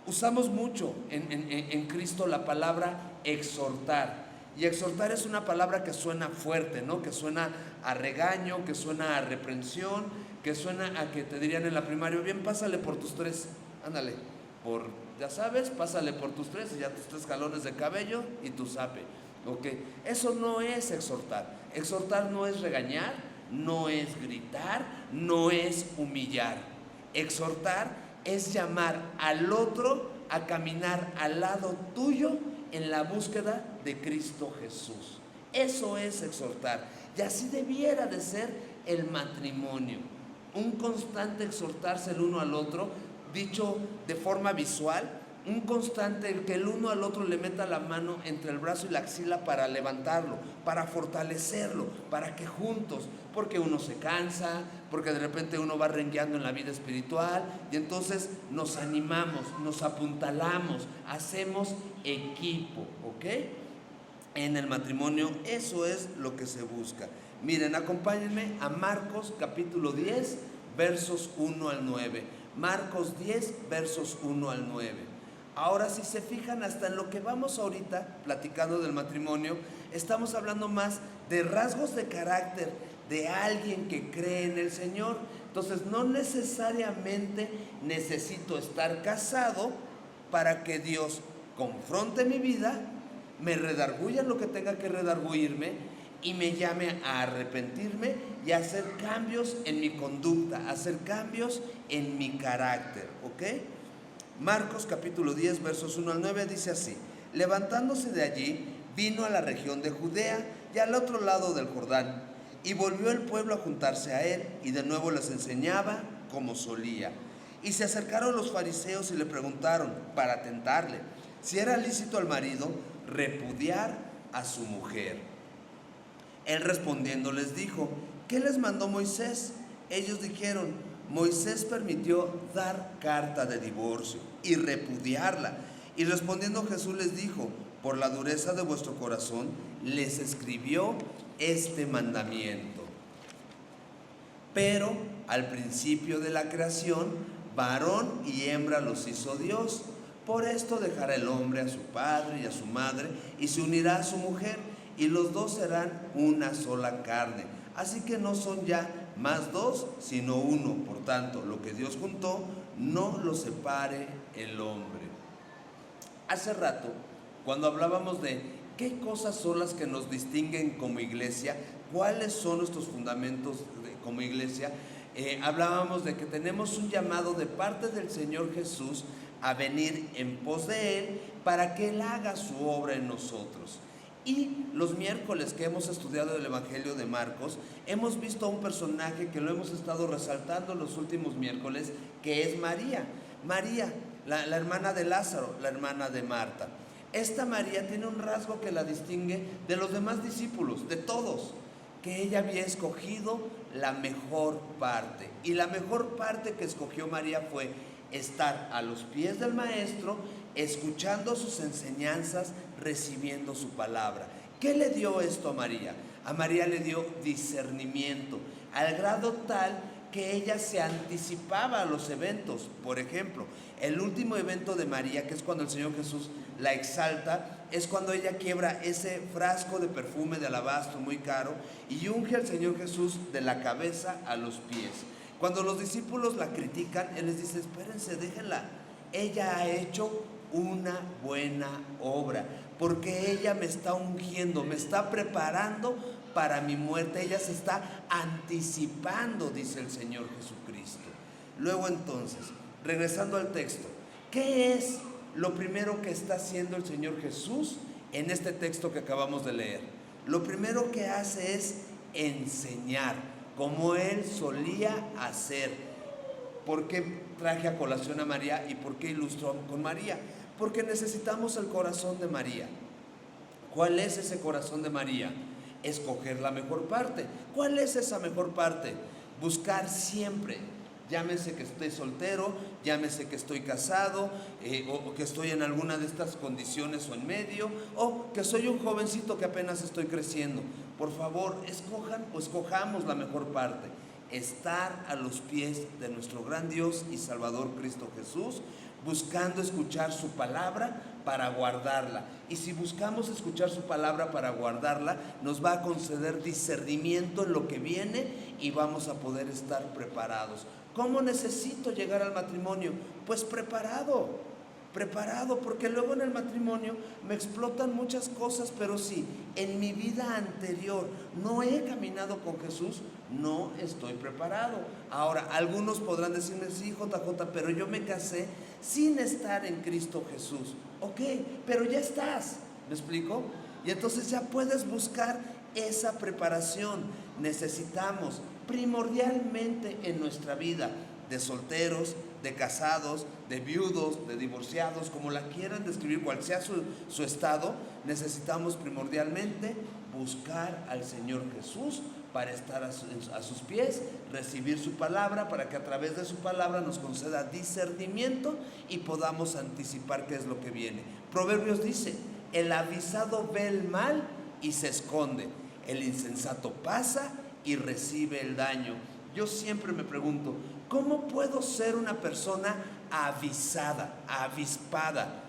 Usamos mucho en Cristo la palabra exhortar. Y exhortar es una palabra que suena fuerte, ¿no? Que suena a regaño, que suena a reprensión, que suena a que te dirían en la primaria: bien, pásale por tus tres, ándale, ya sabes, pásale por tus tres, y ya tus 3 jalones de cabello y tu zape, ¿ok? Eso no es exhortar. Exhortar no es regañar, no es gritar, no es humillar. Exhortar es llamar al otro a caminar al lado tuyo en la búsqueda de Cristo Jesús. Eso es exhortar, y así debiera de ser el matrimonio, un constante exhortarse el uno al otro, dicho de forma visual, un constante que el uno al otro le meta la mano entre el brazo y la axila para levantarlo, para fortalecerlo, para que juntos, porque uno se cansa, porque de repente uno va rengueando en la vida espiritual, y entonces nos animamos, nos apuntalamos, hacemos equipo, ¿ok? En el matrimonio eso es lo que se busca. Miren, acompáñenme a Marcos capítulo 10, versos 1 al 9. Marcos 10, versos 1 al 9. Ahora, si se fijan, hasta en lo que vamos ahorita platicando del matrimonio, estamos hablando más de rasgos de carácter de alguien que cree en el Señor. Entonces, no necesariamente necesito estar casado para que Dios confronte mi vida, me redarguya lo que tenga que redarguirme y me llame a arrepentirme y a hacer cambios en mi conducta, a hacer cambios en mi carácter, ¿ok? Marcos capítulo 10, versos 1 al 9 dice así: levantándose de allí, vino a la región de Judea y al otro lado del Jordán, y volvió el pueblo a juntarse a él, y de nuevo les enseñaba como solía. Y se acercaron los fariseos y le preguntaron, para tentarle, si era lícito al marido repudiar a su mujer. Él respondiendo les dijo: ¿qué les mandó Moisés? Ellos dijeron: Moisés permitió dar carta de divorcio y repudiarla. Y respondiendo Jesús les dijo: por la dureza de vuestro corazón les escribió este mandamiento. Pero al principio de la creación, varón y hembra los hizo Dios. Por esto dejará el hombre a su padre y a su madre, y se unirá a su mujer, y los dos serán una sola carne. Así que no son ya más dos, sino uno. Por tanto, lo que Dios juntó, no lo separe el hombre. Hace rato, cuando hablábamos de qué cosas son las que nos distinguen como iglesia, cuáles son nuestros fundamentos como iglesia, hablábamos de que tenemos un llamado de parte del Señor Jesús a venir en pos de Él para que Él haga su obra en nosotros. Y los miércoles que hemos estudiado el Evangelio de Marcos, hemos visto a un personaje que lo hemos estado resaltando en los últimos miércoles, que es María. María, la hermana de Lázaro, la hermana de Marta. Esta María tiene un rasgo que la distingue de los demás discípulos, de todos, que ella había escogido la mejor parte. Y la mejor parte que escogió María fue estar a los pies del Maestro, escuchando sus enseñanzas, recibiendo su palabra. ¿Qué le dio esto a María? A María le dio discernimiento, al grado tal que ella se anticipaba a los eventos. Por ejemplo, el último evento de María, que es cuando el Señor Jesús la exalta, es cuando ella quiebra ese frasco de perfume de alabastro muy caro y unge al Señor Jesús de la cabeza a los pies. Cuando los discípulos la critican, Él les dice: espérense, déjenla. Ella ha hecho una buena obra, porque ella me está ungiendo, me está preparando para mi muerte. Ella se está anticipando, dice el Señor Jesucristo. Luego entonces, regresando al texto, ¿qué es lo primero que está haciendo el Señor Jesús en este texto que acabamos de leer? Lo primero que hace es enseñar, como Él solía hacer. ¿Por qué traje a colación a María y por qué ilustró con María? Porque necesitamos el corazón de María. ¿Cuál es ese corazón de María? Escoger la mejor parte. ¿Cuál es esa mejor parte? Buscar siempre, llámese que estoy soltero, llámese que estoy casado, o que estoy en alguna de estas condiciones o en medio, o que soy un jovencito que apenas estoy creciendo. Por favor, escojan o escojamos la mejor parte. Estar a los pies de nuestro gran Dios y Salvador Cristo Jesús, buscando escuchar su palabra para guardarla. Y si buscamos escuchar su palabra para guardarla, nos va a conceder discernimiento en lo que viene y vamos a poder estar preparados. ¿Cómo necesito llegar al matrimonio? Pues preparado, porque luego en el matrimonio me explotan muchas cosas, pero si en mi vida anterior no he caminado con Jesús, no estoy preparado. Ahora, algunos podrán decirme: sí, JJ, pero yo me casé sin estar en Cristo Jesús. Ok, pero ya estás, ¿me explico? Y entonces ya puedes buscar esa preparación. Necesitamos primordialmente en nuestra vida, de solteros, de casados, de viudos, de divorciados, como la quieran describir, cual sea su estado, necesitamos primordialmente buscar al Señor Jesús para estar a sus pies, recibir su palabra, para que a través de su palabra nos conceda discernimiento y podamos anticipar qué es lo que viene. Proverbios dice: el avisado ve el mal y se esconde, el insensato pasa y recibe el daño. Yo siempre me pregunto: ¿cómo puedo ser una persona avisada, avispada?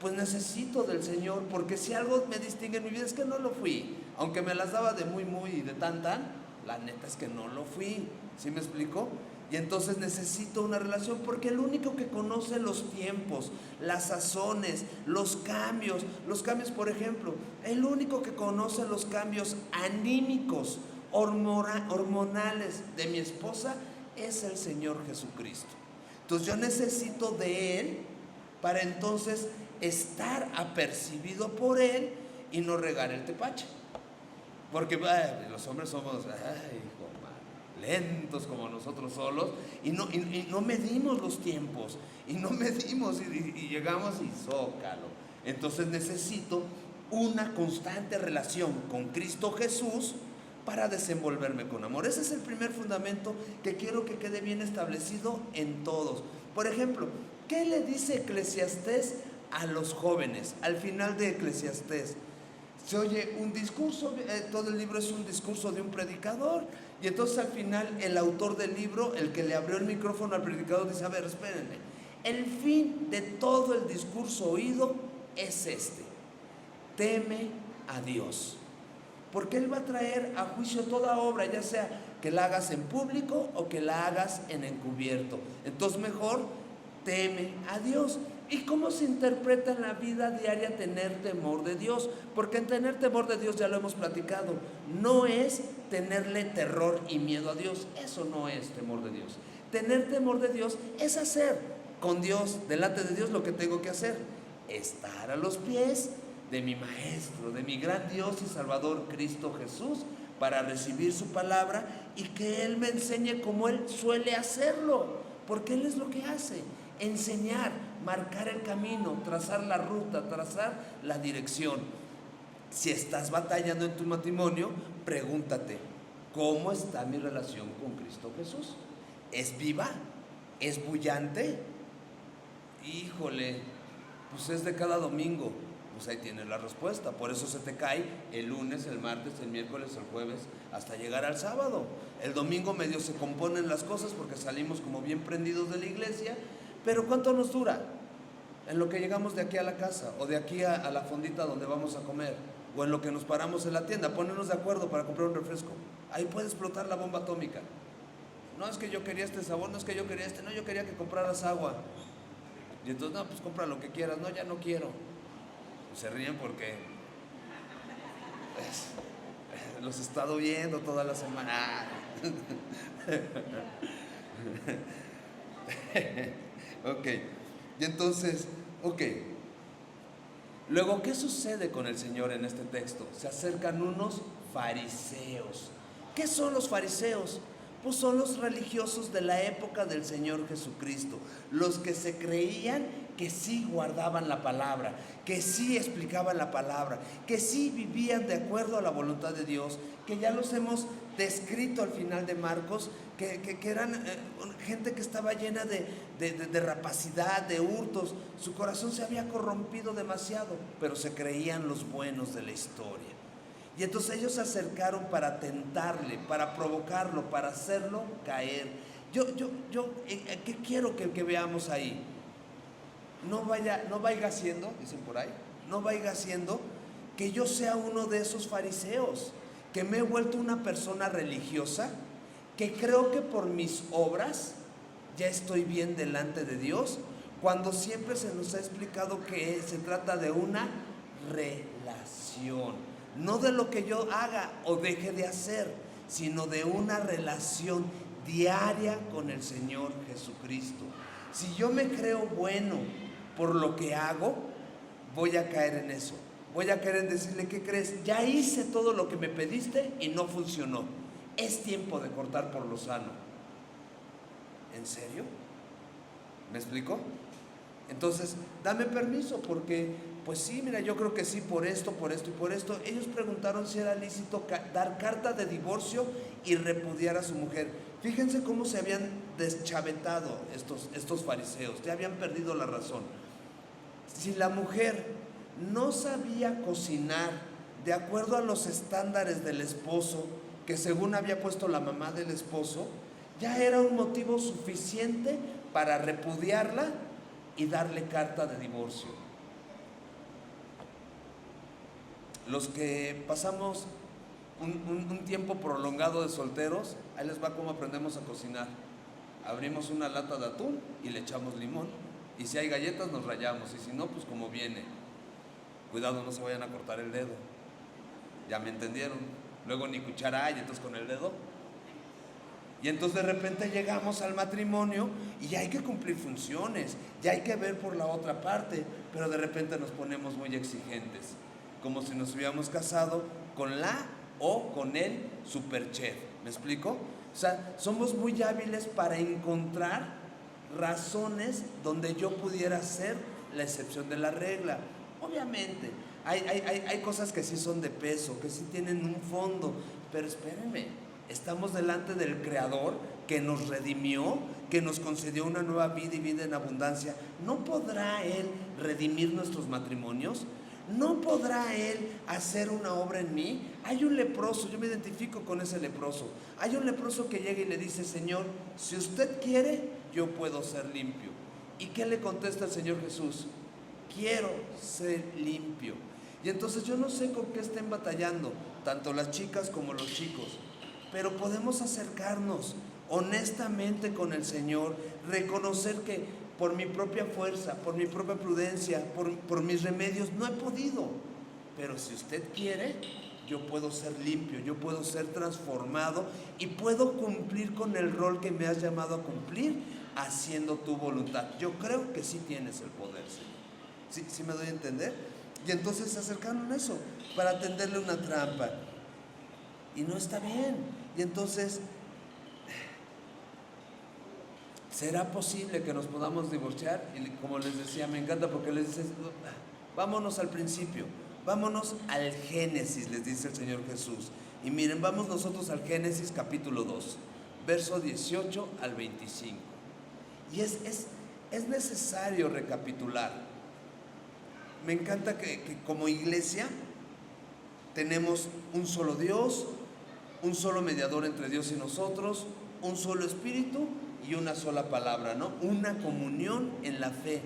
Pues necesito del Señor, porque si algo me distingue en mi vida es que no lo fui. Aunque me las daba de muy y de tan, la neta es que no lo fui. ¿Sí me explico? Y entonces necesito una relación, porque el único que conoce los tiempos, las sazones, los cambios, por ejemplo, el único que conoce los cambios anímicos, hormonales de mi esposa es el Señor Jesucristo. Entonces yo necesito de Él para entonces estar apercibido por Él y no regar el tepache. Porque los hombres somos lentos como nosotros solos y no medimos los tiempos y no medimos y llegamos y zócalo. Entonces necesito una constante relación con Cristo Jesús para desenvolverme con amor. Ese es el primer fundamento que quiero que quede bien establecido en todos. Por ejemplo, ¿qué le dice Eclesiastés a los jóvenes? Al final de Eclesiastés se oye un discurso, todo el libro es un discurso de un predicador, y entonces al final el autor del libro, el que le abrió el micrófono al predicador, dice: a ver, espérenme, el fin de todo el discurso oído es este: teme a Dios, porque Él va a traer a juicio toda obra, ya sea que la hagas en público o que la hagas en encubierto. Entonces mejor teme a Dios. ¿Y cómo se interpreta en la vida diaria tener temor de Dios? Porque en tener temor de Dios, ya lo hemos platicado, no es tenerle terror y miedo a Dios. Eso no es temor de Dios. Tener temor de Dios es hacer con Dios, delante de Dios, lo que tengo que hacer: estar a los pies de mi Maestro, de mi gran Dios y Salvador Cristo Jesús, para recibir su palabra y que Él me enseñe como Él suele hacerlo, porque Él es lo que hace: enseñar, marcar el camino, trazar la ruta, trazar la dirección. Si estás batallando en tu matrimonio, pregúntate: ¿cómo está mi relación con Cristo Jesús? ¿Es viva? ¿Es bullante? Híjole, pues es de cada domingo. Pues ahí tienes la respuesta. Por eso se te cae el lunes, el martes, el miércoles, el jueves, hasta llegar al sábado. El domingo medio se componen las cosas porque salimos como bien prendidos de la iglesia. Pero ¿cuánto nos dura? En lo que llegamos de aquí a la casa, o de aquí a la fondita donde vamos a comer, o en lo que nos paramos en la tienda, ponernos de acuerdo para comprar un refresco. Ahí puede explotar la bomba atómica. No, es que yo quería este sabor, no es que yo quería este, no, yo quería que compraras agua. Y entonces, no, pues compra lo que quieras, no, ya no quiero. Se ríen porque los he estado viendo toda la semana. Ok, y entonces, ok. Luego, ¿qué sucede con el Señor en este texto? Se acercan unos fariseos. ¿Qué son los fariseos? Pues son los religiosos de la época del Señor Jesucristo, los que se creían que sí guardaban la palabra, que sí explicaban la palabra, que sí vivían de acuerdo a la voluntad de Dios, que ya los hemos descrito al final de Marcos, que eran gente que estaba llena de rapacidad, de hurtos. Su corazón se había corrompido demasiado, pero se creían los buenos de la historia. Y entonces ellos se acercaron para tentarle, para provocarlo, para hacerlo caer. ¿Qué quiero que veamos ahí? No vaya siendo, dicen por ahí, no vaya siendo que yo sea uno de esos fariseos, que me he vuelto una persona religiosa, que creo que por mis obras ya estoy bien delante de Dios, cuando siempre se nos ha explicado que se trata de una relación, no de lo que yo haga o deje de hacer, sino de una relación diaria con el Señor Jesucristo. Si yo me creo bueno por lo que hago, voy a caer en eso. Voy a caer en decirle, ¿qué crees? Ya hice todo lo que me pediste y no funcionó. Es tiempo de cortar por lo sano. ¿En serio? ¿Me explico? Entonces, dame permiso porque, pues sí, mira, yo creo que sí, por esto y por esto. Ellos preguntaron si era lícito dar carta de divorcio y repudiar a su mujer. Fíjense cómo se habían deschavetado estos fariseos, ya habían perdido la razón. Si la mujer no sabía cocinar de acuerdo a los estándares del esposo, que según había puesto la mamá del esposo, ya era un motivo suficiente para repudiarla y darle carta de divorcio. Los que pasamos un tiempo prolongado de solteros, ahí les va cómo aprendemos a cocinar. Abrimos una lata de atún y le echamos limón, y si hay galletas nos rayamos, y si no, pues como viene. Cuidado, no se vayan a cortar el dedo. Ya me entendieron. Luego ni cuchara hay, entonces con el dedo. Y entonces de repente llegamos al matrimonio y ya hay que cumplir funciones, ya hay que ver por la otra parte, pero de repente nos ponemos muy exigentes, como si nos hubiéramos casado con la o con el superchef. ¿Me explico? O sea, somos muy hábiles para encontrar razones donde yo pudiera ser la excepción de la regla. Obviamente, hay cosas que sí son de peso, que sí tienen un fondo, pero espérenme, estamos delante del Creador que nos redimió, que nos concedió una nueva vida y vida en abundancia. ¿No podrá Él redimir nuestros matrimonios? ¿No podrá Él hacer una obra en mí? Hay un leproso, yo me identifico con ese leproso. Hay un leproso que llega y le dice, Señor, si usted quiere, yo puedo ser limpio. ¿Y qué le contesta el Señor Jesús? Quiero ser limpio. Y entonces yo no sé con qué estén batallando, tanto las chicas como los chicos, pero podemos acercarnos honestamente con el Señor, reconocer que por mi propia fuerza, por mi propia prudencia, por mis remedios, no he podido. Pero si usted quiere, yo puedo ser limpio, yo puedo ser transformado y puedo cumplir con el rol que me has llamado a cumplir, haciendo tu voluntad. Yo creo que sí tienes el poder, Señor. ¿Sí me doy a entender? Y entonces se acercaron a eso, para tenderle una trampa. Y no está bien. Y entonces, ¿será posible que nos podamos divorciar? Y como les decía, me encanta porque les dice, vámonos al principio, vámonos al Génesis, les dice el Señor Jesús. Y miren, vamos nosotros al Génesis capítulo 2, verso 18 al 25. Y es necesario recapitular. me encanta que como iglesia tenemos un solo Dios, un solo mediador entre Dios y nosotros, un solo espíritu y una sola palabra, ¿no? Una comunión en la fe.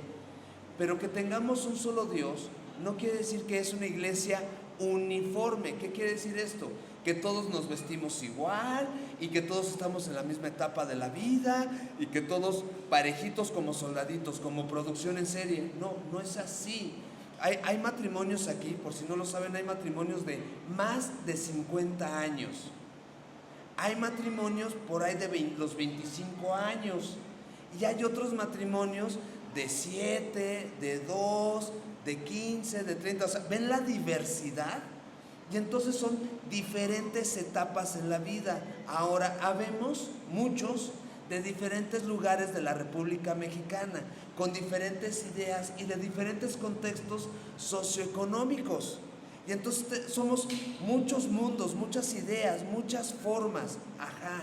Pero que tengamos un solo Dios no quiere decir que es una iglesia uniforme. ¿Qué quiere decir esto? Que todos nos vestimos igual y que todos estamos en la misma etapa de la vida y que todos parejitos como soldaditos, como producción en serie. No, no es así. Hay matrimonios aquí, por si no lo saben, hay matrimonios de más de 50 años. Hay matrimonios por ahí de los 25 años. Y hay otros matrimonios de 7, de 2, de 15, de 30. O sea, ¿ven la diversidad? Y entonces son diferentes etapas en la vida. Ahora, habemos muchos de diferentes lugares de la República Mexicana, con diferentes ideas y de diferentes contextos socioeconómicos. Y entonces somos muchos mundos, muchas ideas, muchas formas. Ajá,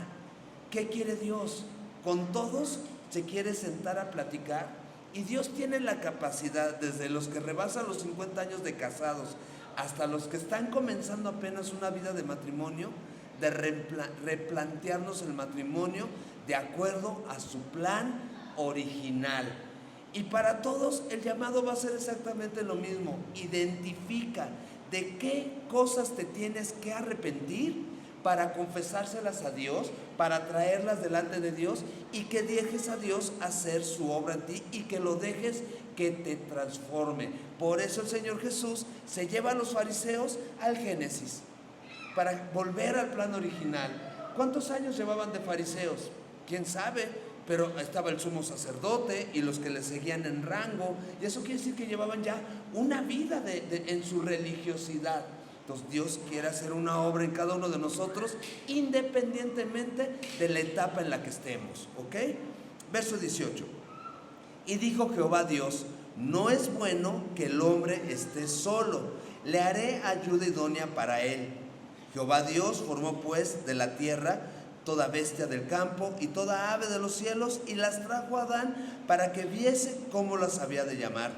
¿qué quiere Dios? Con todos se quiere sentar a platicar. Y Dios tiene la capacidad, desde los que rebasan los 50 años de casados hasta los que están comenzando apenas una vida de matrimonio, de replantearnos el matrimonio de acuerdo a su plan original. Y para todos el llamado va a ser exactamente lo mismo. Identifica de qué cosas te tienes que arrepentir para confesárselas a Dios, para traerlas delante de Dios y que dejes a Dios hacer su obra en ti y que lo dejes que te transforme. Por eso el Señor Jesús se lleva a los fariseos al Génesis, para volver al plan original. ¿Cuántos años llevaban de fariseos? ¿Quién sabe? Pero estaba el sumo sacerdote y los que le seguían en rango, y eso quiere decir que llevaban ya una vida en su religiosidad. Entonces Dios quiere hacer una obra en cada uno de nosotros, independientemente de la etapa en la que estemos, ¿ok? Verso 18. Y dijo Jehová Dios: no es bueno que el hombre esté solo, le haré ayuda idónea para él. Jehová Dios formó pues de la tierra toda bestia del campo y toda ave de los cielos, y las trajo a Adán para que viese cómo las había de llamar.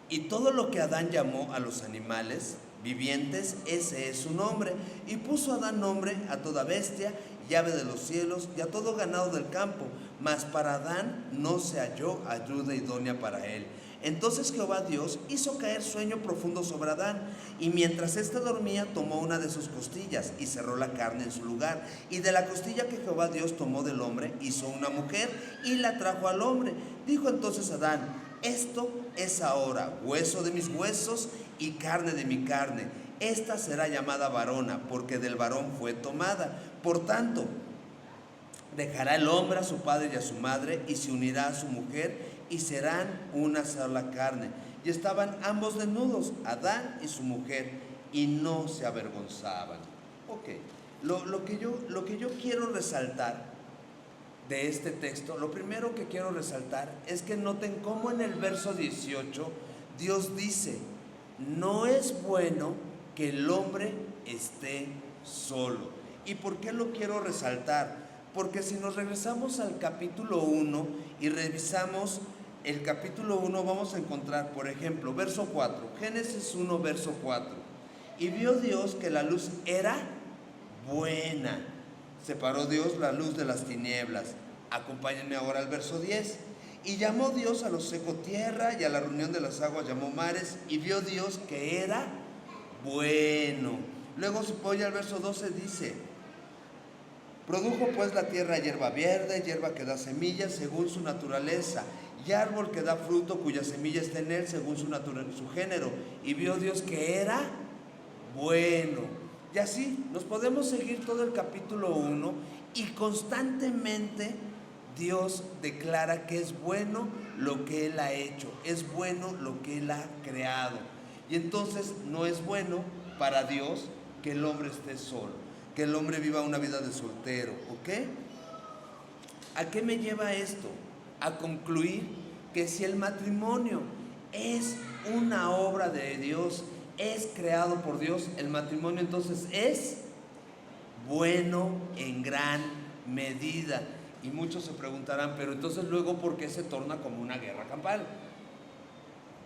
Y todo lo que Adán llamó a los animales vivientes, ese es su nombre. Y puso Adán nombre a toda bestia y ave de los cielos y a todo ganado del campo, mas para Adán no se halló ayuda idónea para él. Entonces Jehová Dios hizo caer sueño profundo sobre Adán, y mientras éste dormía tomó una de sus costillas y cerró la carne en su lugar. Y de la costilla que Jehová Dios tomó del hombre hizo una mujer y la trajo al hombre. Dijo entonces Adán: esto es ahora hueso de mis huesos y carne de mi carne. Esta será llamada varona, porque del varón fue tomada. Por tanto, dejará el hombre a su padre y a su madre, y se unirá a su mujer, y serán una sola carne. Y estaban ambos desnudos, Adán y su mujer, y no se avergonzaban. Ok, lo que yo quiero resaltar de este texto, lo primero que quiero resaltar es que noten cómo en el verso 18 Dios dice: no es bueno que el hombre esté solo. ¿Y por qué lo quiero resaltar? Porque si nos regresamos al capítulo 1 y revisamos el capítulo 1, vamos a encontrar, por ejemplo, verso 4, Génesis 1, verso 4. Y vio Dios que la luz era buena. Separó Dios la luz de las tinieblas. Acompáñenme ahora al verso 10. Y llamó Dios a lo seco tierra, y a la reunión de las aguas llamó mares. Y vio Dios que era bueno. Luego se apoya al verso 12, dice: produjo pues la tierra hierba verde, hierba que da semillas según su naturaleza, y árbol que da fruto cuya semilla está en él según su género. Y vio Dios que era bueno. Y así nos podemos seguir todo el capítulo 1, y constantemente Dios declara que es bueno lo que Él ha hecho, es bueno lo que Él ha creado. Y entonces no es bueno para Dios que el hombre esté solo, que el hombre viva una vida de soltero, ¿ok? ¿A qué me lleva esto? A concluir que si el matrimonio es una obra de Dios, es creado por Dios, el matrimonio entonces es bueno en gran medida. Y muchos se preguntarán: pero entonces luego, ¿por qué se torna como una guerra campal?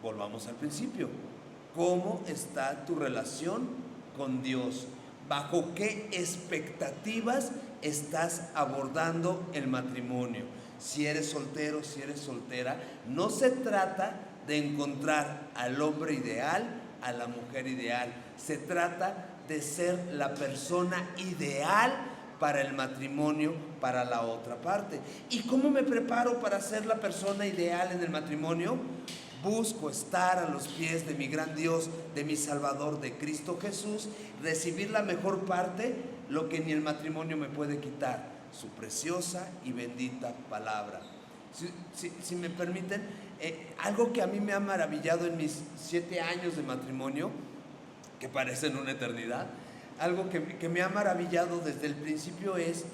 Volvamos al principio. ¿Cómo está tu relación con Dios? ¿Bajo qué expectativas estás abordando el matrimonio? Si eres soltero, si eres soltera, no se trata de encontrar al hombre ideal, a la mujer ideal. Se trata de ser la persona ideal para el matrimonio, para la otra parte. ¿Y cómo me preparo para ser la persona ideal en el matrimonio? Busco estar a los pies de mi gran Dios, de mi Salvador, de Cristo Jesús, recibir la mejor parte, lo que ni el matrimonio me puede quitar, su preciosa y bendita palabra. Si me permiten, algo que a mí me ha maravillado en mis 7 años de matrimonio, que parecen una eternidad, algo que me ha maravillado desde el principio es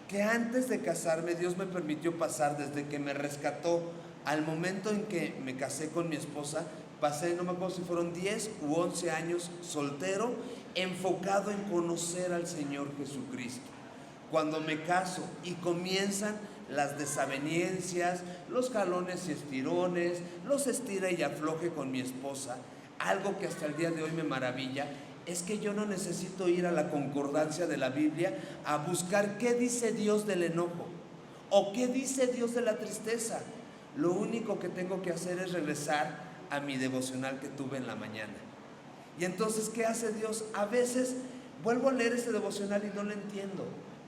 que antes de casarme Dios me permitió pasar, desde que me rescató al momento en que me casé con mi esposa, pasé, no me acuerdo si fueron 10 u 11 años soltero, enfocado en conocer al Señor Jesucristo. Cuando me caso y comienzan las desavenencias, los jalones y estirones, los estira y afloje con mi esposa, algo que hasta el día de hoy me maravilla, es que yo no necesito ir a la concordancia de la Biblia a buscar qué dice Dios del enojo o qué dice Dios de la tristeza. Lo único que tengo que hacer es regresar a mi devocional que tuve en la mañana. Y entonces, ¿qué hace Dios? A veces vuelvo a leer ese devocional y no lo entiendo.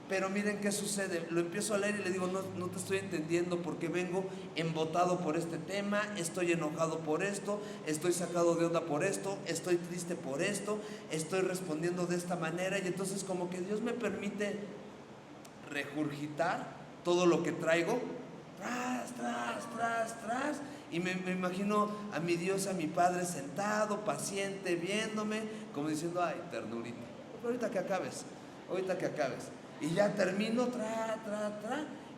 Pero miren qué sucede, lo empiezo a leer y le digo, no te estoy entendiendo porque vengo embotado por este tema, estoy enojado por esto, estoy sacado de onda por esto, estoy triste por esto, estoy respondiendo de esta manera. Y entonces como que Dios me permite regurgitar todo lo que traigo, tras, y me imagino a mi Dios, a mi Padre sentado, paciente, viéndome, como diciendo, ay, ternurita, ahorita que acabes. Y ya termino,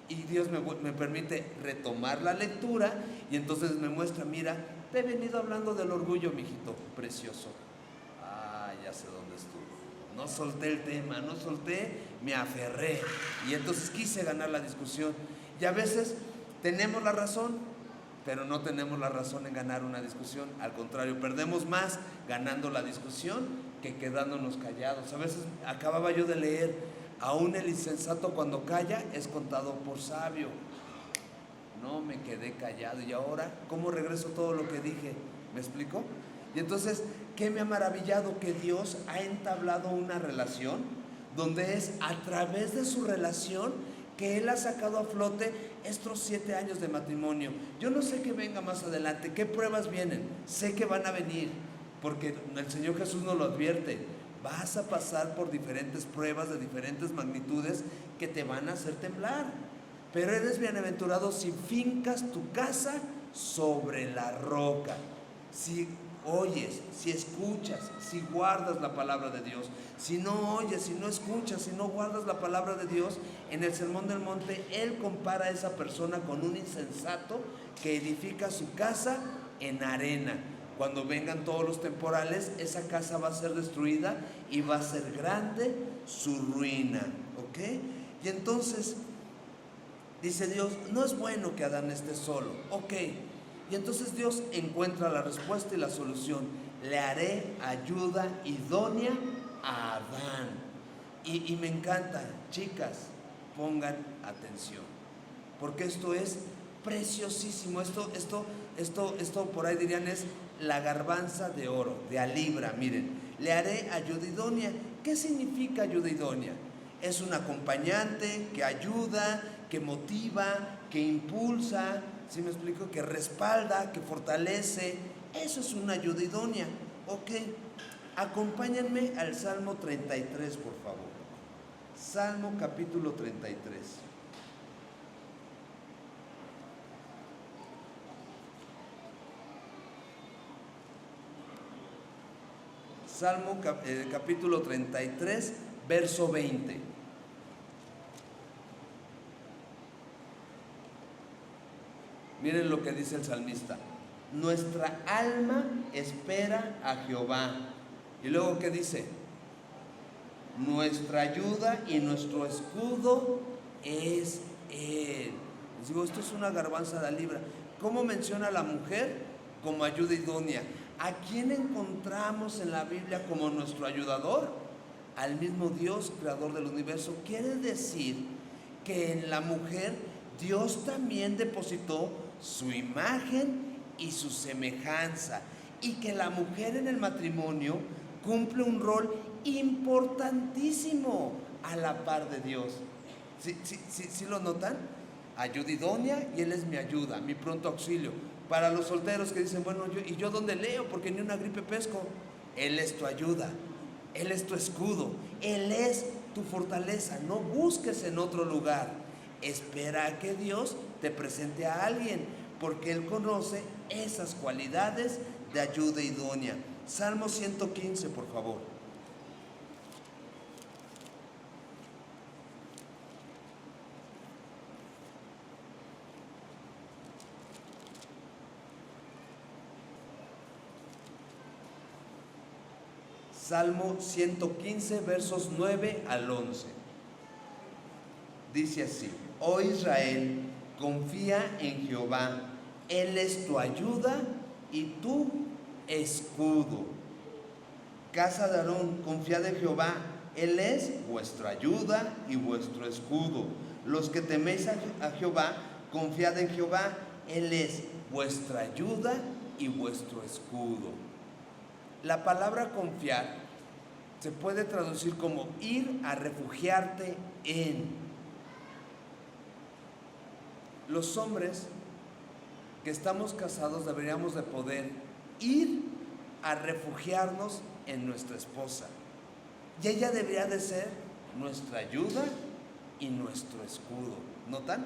y Dios me permite retomar la lectura, y entonces me muestra, mira, te he venido hablando del orgullo, mijito, precioso. Ah, ya sé dónde estuvo. No solté el tema, me aferré, y entonces quise ganar la discusión. Y a veces tenemos la razón, pero no tenemos la razón en ganar una discusión. Al contrario, perdemos más ganando la discusión que quedándonos callados. A veces acababa yo de leer, aún el insensato cuando calla es contado por sabio. No me quedé callado, y ahora, ¿cómo regreso todo lo que dije? ¿Me explico? Y entonces, ¿qué me ha maravillado? Que Dios ha entablado una relación donde es a través de su relación que Él ha sacado a flote estos 7 años de matrimonio. Yo no sé qué venga más adelante, qué pruebas vienen, sé que van a venir, porque el Señor Jesús nos lo advierte. Vas a pasar por diferentes pruebas de diferentes magnitudes que te van a hacer temblar, pero eres bienaventurado si fincas tu casa sobre la roca, si oyes, si escuchas, si guardas la palabra de Dios. Si no oyes, si no escuchas, si no guardas la palabra de Dios, en el Sermón del Monte Él compara a esa persona con un insensato que edifica su casa en arena. Cuando vengan todos los temporales, esa casa va a ser destruida y va a ser grande su ruina, ¿ok? Y entonces dice Dios, no es bueno que Adán esté solo, ¿ok? Y entonces Dios encuentra la respuesta y la solución. Le haré ayuda idónea a Adán. Y me encanta, chicas, pongan atención, porque esto es preciosísimo. Esto por ahí dirían es la garbanza de oro, de a libra. Miren, le haré ayuda idónea. ¿Qué significa ayuda idónea? Es un acompañante que ayuda, que motiva, que impulsa, ¿sí me explico? Que respalda, que fortalece. Eso es una ayuda idónea. Ok, acompáñenme al Salmo 33, por favor. Salmo capítulo 33. Salmo capítulo 33, verso 20. Miren lo que dice el salmista. Nuestra alma espera a Jehová. Y luego, ¿qué dice? Nuestra ayuda y nuestro escudo es Él. Les digo, esto es una garbanza de libra. ¿Cómo menciona a la mujer? como ayuda idónea. ¿A quién encontramos en la Biblia como nuestro ayudador? Al mismo Dios, creador del universo. Quiere decir que en la mujer Dios también depositó su imagen y su semejanza, y que la mujer en el matrimonio cumple un rol importantísimo a la par de Dios. ¿Sí lo notan? Ayuda idónea, y Él es mi ayuda, mi pronto auxilio. Para los solteros que dicen, bueno, ¿yo dónde leo? Porque ni una gripe pesco. Él es tu ayuda, Él es tu escudo, Él es tu fortaleza. No busques en otro lugar. Espera a que Dios te presente a alguien, porque Él conoce esas cualidades de ayuda idónea. Salmo 115, por favor. Salmo 115, versos 9 al 11. Dice así: Oh Israel, confía en Jehová, Él es tu ayuda y tu escudo. Casa de Aarón, confiad en Jehová, Él es vuestra ayuda y vuestro escudo. Los que teméis a Jehová, confiad en Jehová, Él es vuestra ayuda y vuestro escudo. La palabra confiar se puede traducir como ir a refugiarte en. Los hombres que estamos casados deberíamos de poder ir a refugiarnos en nuestra esposa, y ella debería de ser nuestra ayuda y nuestro escudo. ¿Notan?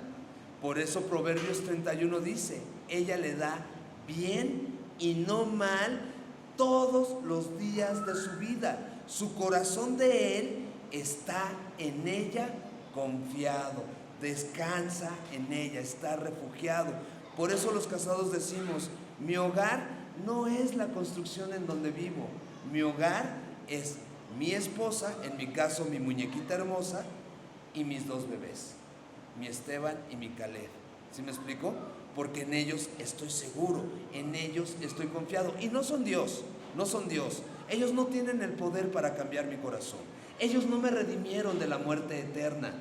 Por eso Proverbios 31 dice: ella le da bien y no mal todos los días de su vida. Su corazón de él está en ella confiado, descansa en ella, está refugiado. Por eso los casados decimos: mi hogar no es la construcción en donde vivo, mi hogar es mi esposa, en mi caso mi muñequita hermosa, y mis dos bebés, mi Esteban y mi Caleb. ¿Sí me explico? Porque en ellos estoy seguro, en ellos estoy confiado. Y no son Dios, no son Dios. Ellos no tienen el poder para cambiar mi corazón. Ellos no me redimieron de la muerte eterna,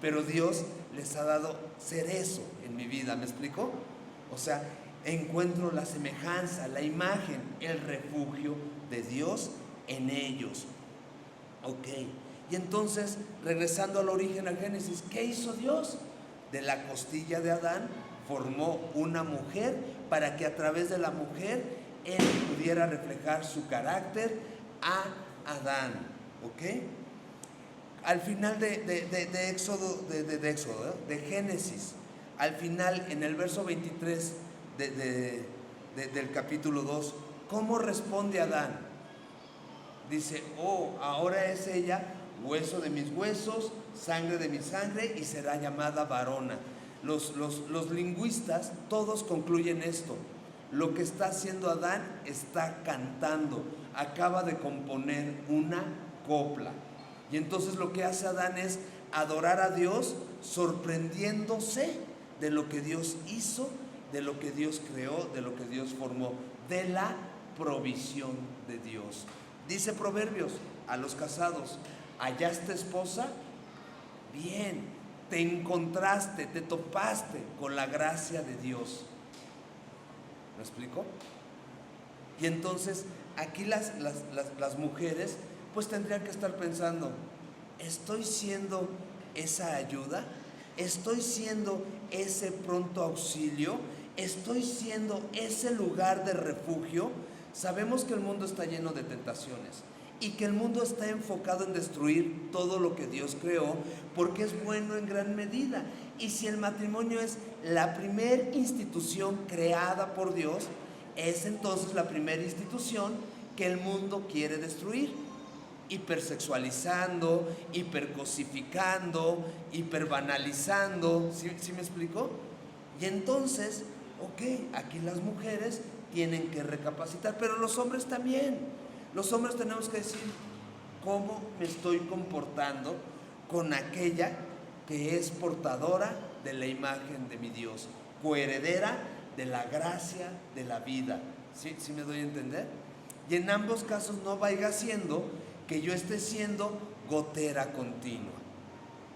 pero Dios les ha dado ser eso en mi vida. ¿Me explico? O sea, encuentro la semejanza, la imagen, el refugio de Dios en ellos. Ok, y entonces, regresando al origen, al Génesis, ¿qué hizo Dios? De la costilla de Adán formó una mujer, para que a través de la mujer Él pudiera reflejar su carácter a Adán. ¿Ok? Al final de Éxodo, de Génesis, al final, en el verso 23 del capítulo 2, ¿cómo responde Adán? Dice: oh, ahora es ella hueso de mis huesos, sangre de mi sangre, y será llamada varona. Los lingüistas todos concluyen esto: lo que está haciendo Adán, está cantando, acaba de componer una copla. Y entonces lo que hace Adán es adorar a Dios, sorprendiéndose de lo que Dios hizo, de lo que Dios creó, de lo que Dios formó, de la provisión de Dios. Dice Proverbios a los casados: ¿hallaste esposa? Bien, te encontraste, te topaste con la gracia de Dios. ¿Me explico? Y entonces aquí las mujeres pues tendrían que estar pensando: ¿estoy siendo esa ayuda? ¿Estoy siendo ese pronto auxilio? ¿Estoy siendo ese lugar de refugio? Sabemos que el mundo está lleno de tentaciones y que el mundo está enfocado en destruir todo lo que Dios creó, porque es bueno en gran medida. Y si el matrimonio es la primera institución creada por Dios, es entonces la primera institución que el mundo quiere destruir, hipersexualizando, hipercosificando, hiperbanalizando. ¿Sí me explico? Y entonces, ok, aquí las mujeres tienen que recapacitar, pero los hombres también. Los hombres tenemos que decir: ¿cómo me estoy comportando con aquella que es portadora de la imagen de mi Dios, coheredera de la gracia de la vida. ¿Sí? ¿Sí me doy a entender? Y en ambos casos no vaya siendo que yo esté siendo gotera continua.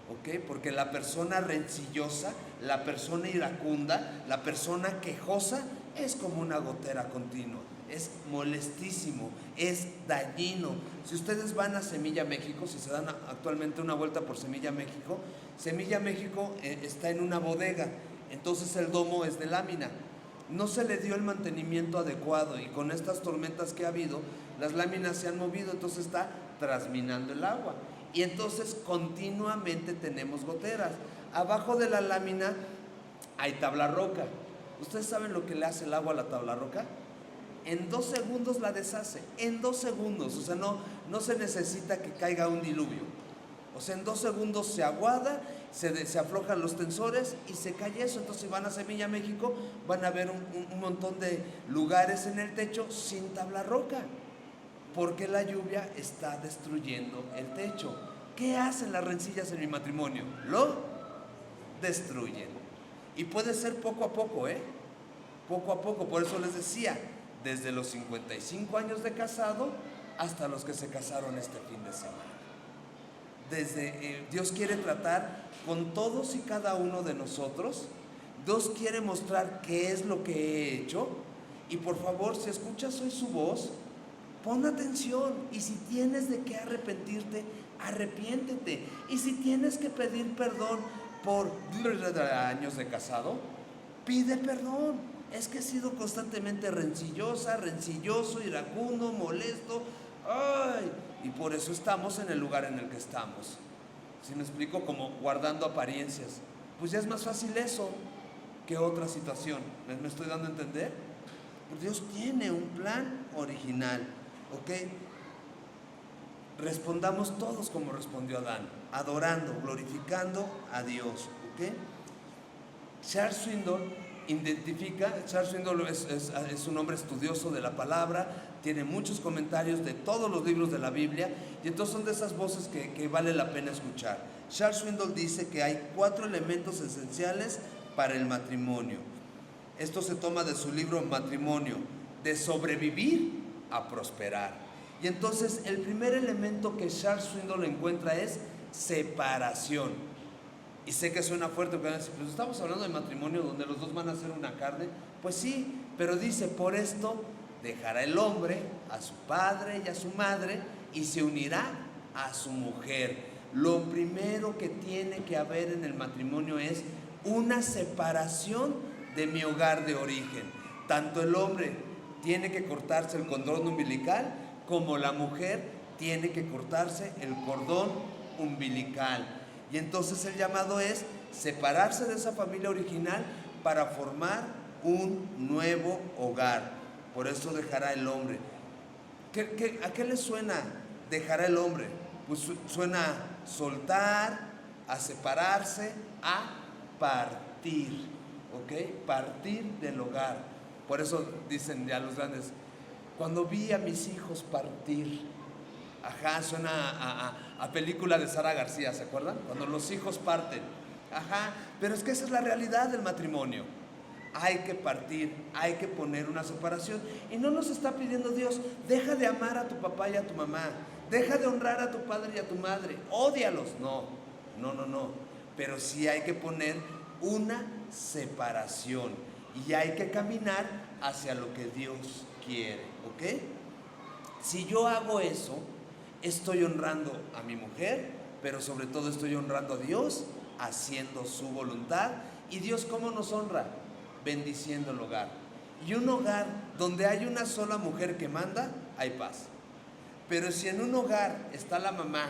¿Ok? Porque la persona rencillosa, la persona iracunda, la persona quejosa es como una gotera continua. Es molestísimo, es dañino. Si ustedes van a Semilla México, si se dan actualmente una vuelta por Semilla México está en una bodega, entonces el domo es de lámina. No se le dio el mantenimiento adecuado y con estas tormentas que ha habido, las láminas se han movido, entonces está trasminando el agua. Y entonces continuamente tenemos goteras. Abajo de la lámina hay tabla roca. ¿Ustedes saben lo que le hace el agua a la tabla roca? En 2 segundos la deshace, en 2 segundos, o sea, no se necesita que caiga un diluvio. O sea, en 2 segundos se aguada, se aflojan los tensores y se cae eso. Entonces, si van a Semilla México, van a ver un montón de lugares en el techo sin tabla roca, porque la lluvia está destruyendo el techo. ¿Qué hacen las rencillas en mi matrimonio? Lo destruyen. Y puede ser poco a poco, poco a poco. Por eso les decía, desde los 55 años de casado hasta los que se casaron este fin de semana. Dios quiere tratar con todos y cada uno de nosotros. Dios quiere mostrar qué es lo que he hecho. Y por favor, si escuchas hoy su voz, pon atención. Y si tienes de qué arrepentirte, arrepiéntete. Y si tienes que pedir perdón por años de casado, pide perdón. Es que he sido constantemente rencilloso, iracundo, molesto. ¡Ay! Y por eso estamos en el lugar en el que estamos. ¿Sí me explico? Como guardando apariencias. Pues ya es más fácil eso que otra situación. ¿Me estoy dando a entender? Dios tiene un plan original, ¿ok? Respondamos todos como respondió Adán, adorando, glorificando a Dios, ¿ok? Charles Swindoll es un hombre estudioso de la palabra, tiene muchos comentarios de todos los libros de la Biblia, y entonces son de esas voces que vale la pena escuchar. Charles Swindoll dice que hay 4 elementos esenciales para el matrimonio. Esto se toma de su libro Matrimonio, de sobrevivir a prosperar. Y entonces el primer elemento que Charles Swindoll encuentra es separación. Y sé que suena fuerte, pero pues estamos hablando de matrimonio donde los dos van a ser una carne. Pues sí, pero dice, por esto dejará el hombre a su padre y a su madre y se unirá a su mujer. Lo primero que tiene que haber en el matrimonio es una separación de mi hogar de origen. Tanto el hombre tiene que cortarse el cordón umbilical como la mujer tiene que cortarse el cordón umbilical. Y entonces el llamado es separarse de esa familia original para formar un nuevo hogar. Por eso dejará el hombre. ¿A qué le suena dejará el hombre? Pues suena a soltar, a separarse, a partir. ¿Ok? Partir del hogar. Por eso dicen ya los grandes, cuando vi a mis hijos partir. Ajá, suena a película de Sara García, ¿se acuerdan? Cuando los hijos parten. Ajá, pero es que esa es la realidad del matrimonio. Hay que partir, hay que poner una separación. Y no nos está pidiendo Dios, deja de amar a tu papá y a tu mamá, deja de honrar a tu padre y a tu madre, ódialos. No. Pero sí hay que poner una separación y hay que caminar hacia lo que Dios quiere, ¿ok? Si yo hago eso, estoy honrando a mi mujer, pero sobre todo estoy honrando a Dios, haciendo su voluntad. ¿Y Dios cómo nos honra? Bendiciendo el hogar. Y un hogar donde hay una sola mujer que manda, hay paz. Pero si en un hogar está la mamá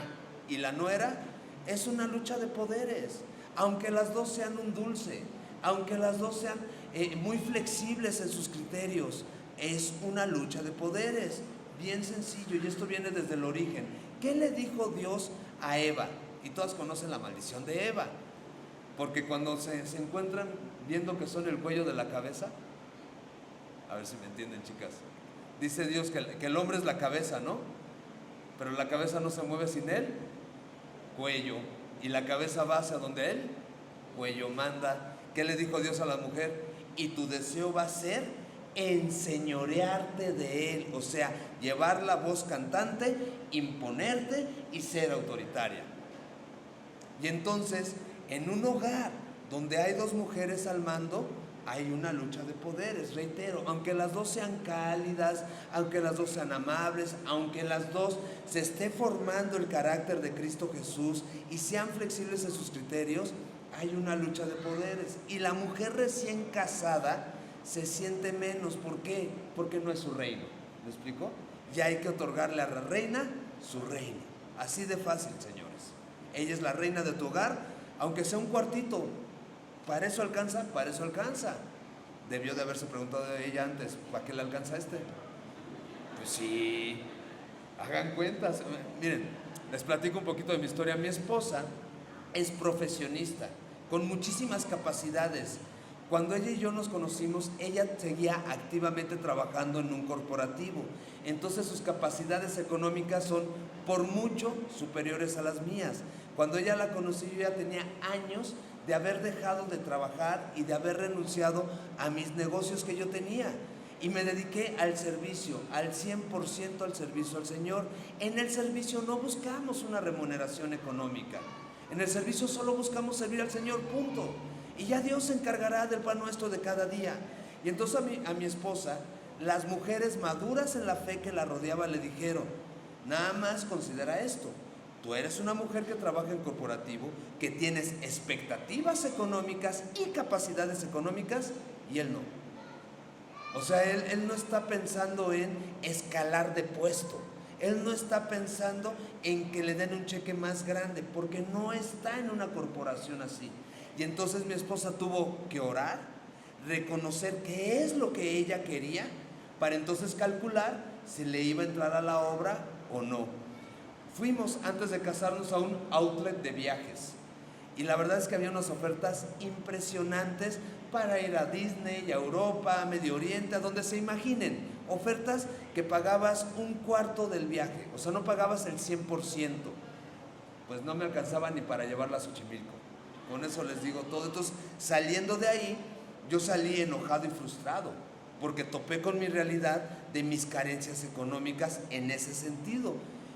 y la nuera, es una lucha de poderes. Aunque las dos sean un dulce, aunque las dos sean muy flexibles en sus criterios, es una lucha de poderes. Bien sencillo, y esto viene desde el origen. ¿Qué le dijo Dios a Eva? Y todas conocen la maldición de Eva, porque cuando se encuentran viendo que son el cuello de la cabeza, a ver si me entienden, chicas, dice Dios que el hombre es la cabeza, ¿no? Pero la cabeza no se mueve sin él, cuello, y la cabeza va hacia donde él, cuello manda. ¿Qué le dijo Dios a la mujer? y tu deseo va a ser enseñorearte de él, o sea, llevar la voz cantante, imponerte y ser autoritaria. Y entonces, en un hogar donde hay dos mujeres al mando, hay una lucha de poderes, reitero, aunque las dos sean cálidas, aunque las dos sean amables, aunque las dos se esté formando el carácter de Cristo Jesús y sean flexibles en sus criterios, hay una lucha de poderes. Y la mujer recién casada se siente menos. ¿Por qué? Porque no es su reino. ¿Me explico? Ya hay que otorgarle a la reina su reino. Así de fácil, señores. Ella es la reina de tu hogar, aunque sea un cuartito. ¿Para eso alcanza? Para eso alcanza. Debió de haberse preguntado de ella antes, ¿para qué le alcanza este? Pues sí, hagan cuentas. Miren, les platico un poquito de mi historia. Mi esposa es profesionista, con muchísimas capacidades. Cuando ella y yo nos conocimos, ella seguía activamente trabajando en un corporativo. Entonces sus capacidades económicas son por mucho superiores a las mías. Cuando ella la conocí, yo ya tenía años de haber dejado de trabajar y de haber renunciado a mis negocios que yo tenía. Y me dediqué al servicio, al 100% al servicio al Señor. En el servicio no buscamos una remuneración económica. En el servicio solo buscamos servir al Señor, punto. Y ya Dios se encargará del pan nuestro de cada día. Y entonces a mi esposa, las mujeres maduras en la fe que la rodeaban le dijeron, nada más considera esto. Tú eres una mujer que trabaja en corporativo, que tienes expectativas económicas y capacidades económicas, y él no. O sea, él no está pensando en escalar de puesto. Él no está pensando en que le den un cheque más grande, porque no está en una corporación así. Y entonces mi esposa tuvo que orar, reconocer qué es lo que ella quería, para entonces calcular si le iba a entrar a la obra o no. Fuimos antes de casarnos a un outlet de viajes y la verdad es que había unas ofertas impresionantes para ir a Disney, a Europa, a Medio Oriente, a donde se imaginen. Ofertas que pagabas un cuarto del viaje, o sea, no pagabas el 100%. Pues no me alcanzaba ni para llevarla a Xochimilco. Con eso les digo todo. Entonces, saliendo de ahí, yo salí enojado y frustrado, porque topé con mi realidad de mis carencias económicas en ese sentido.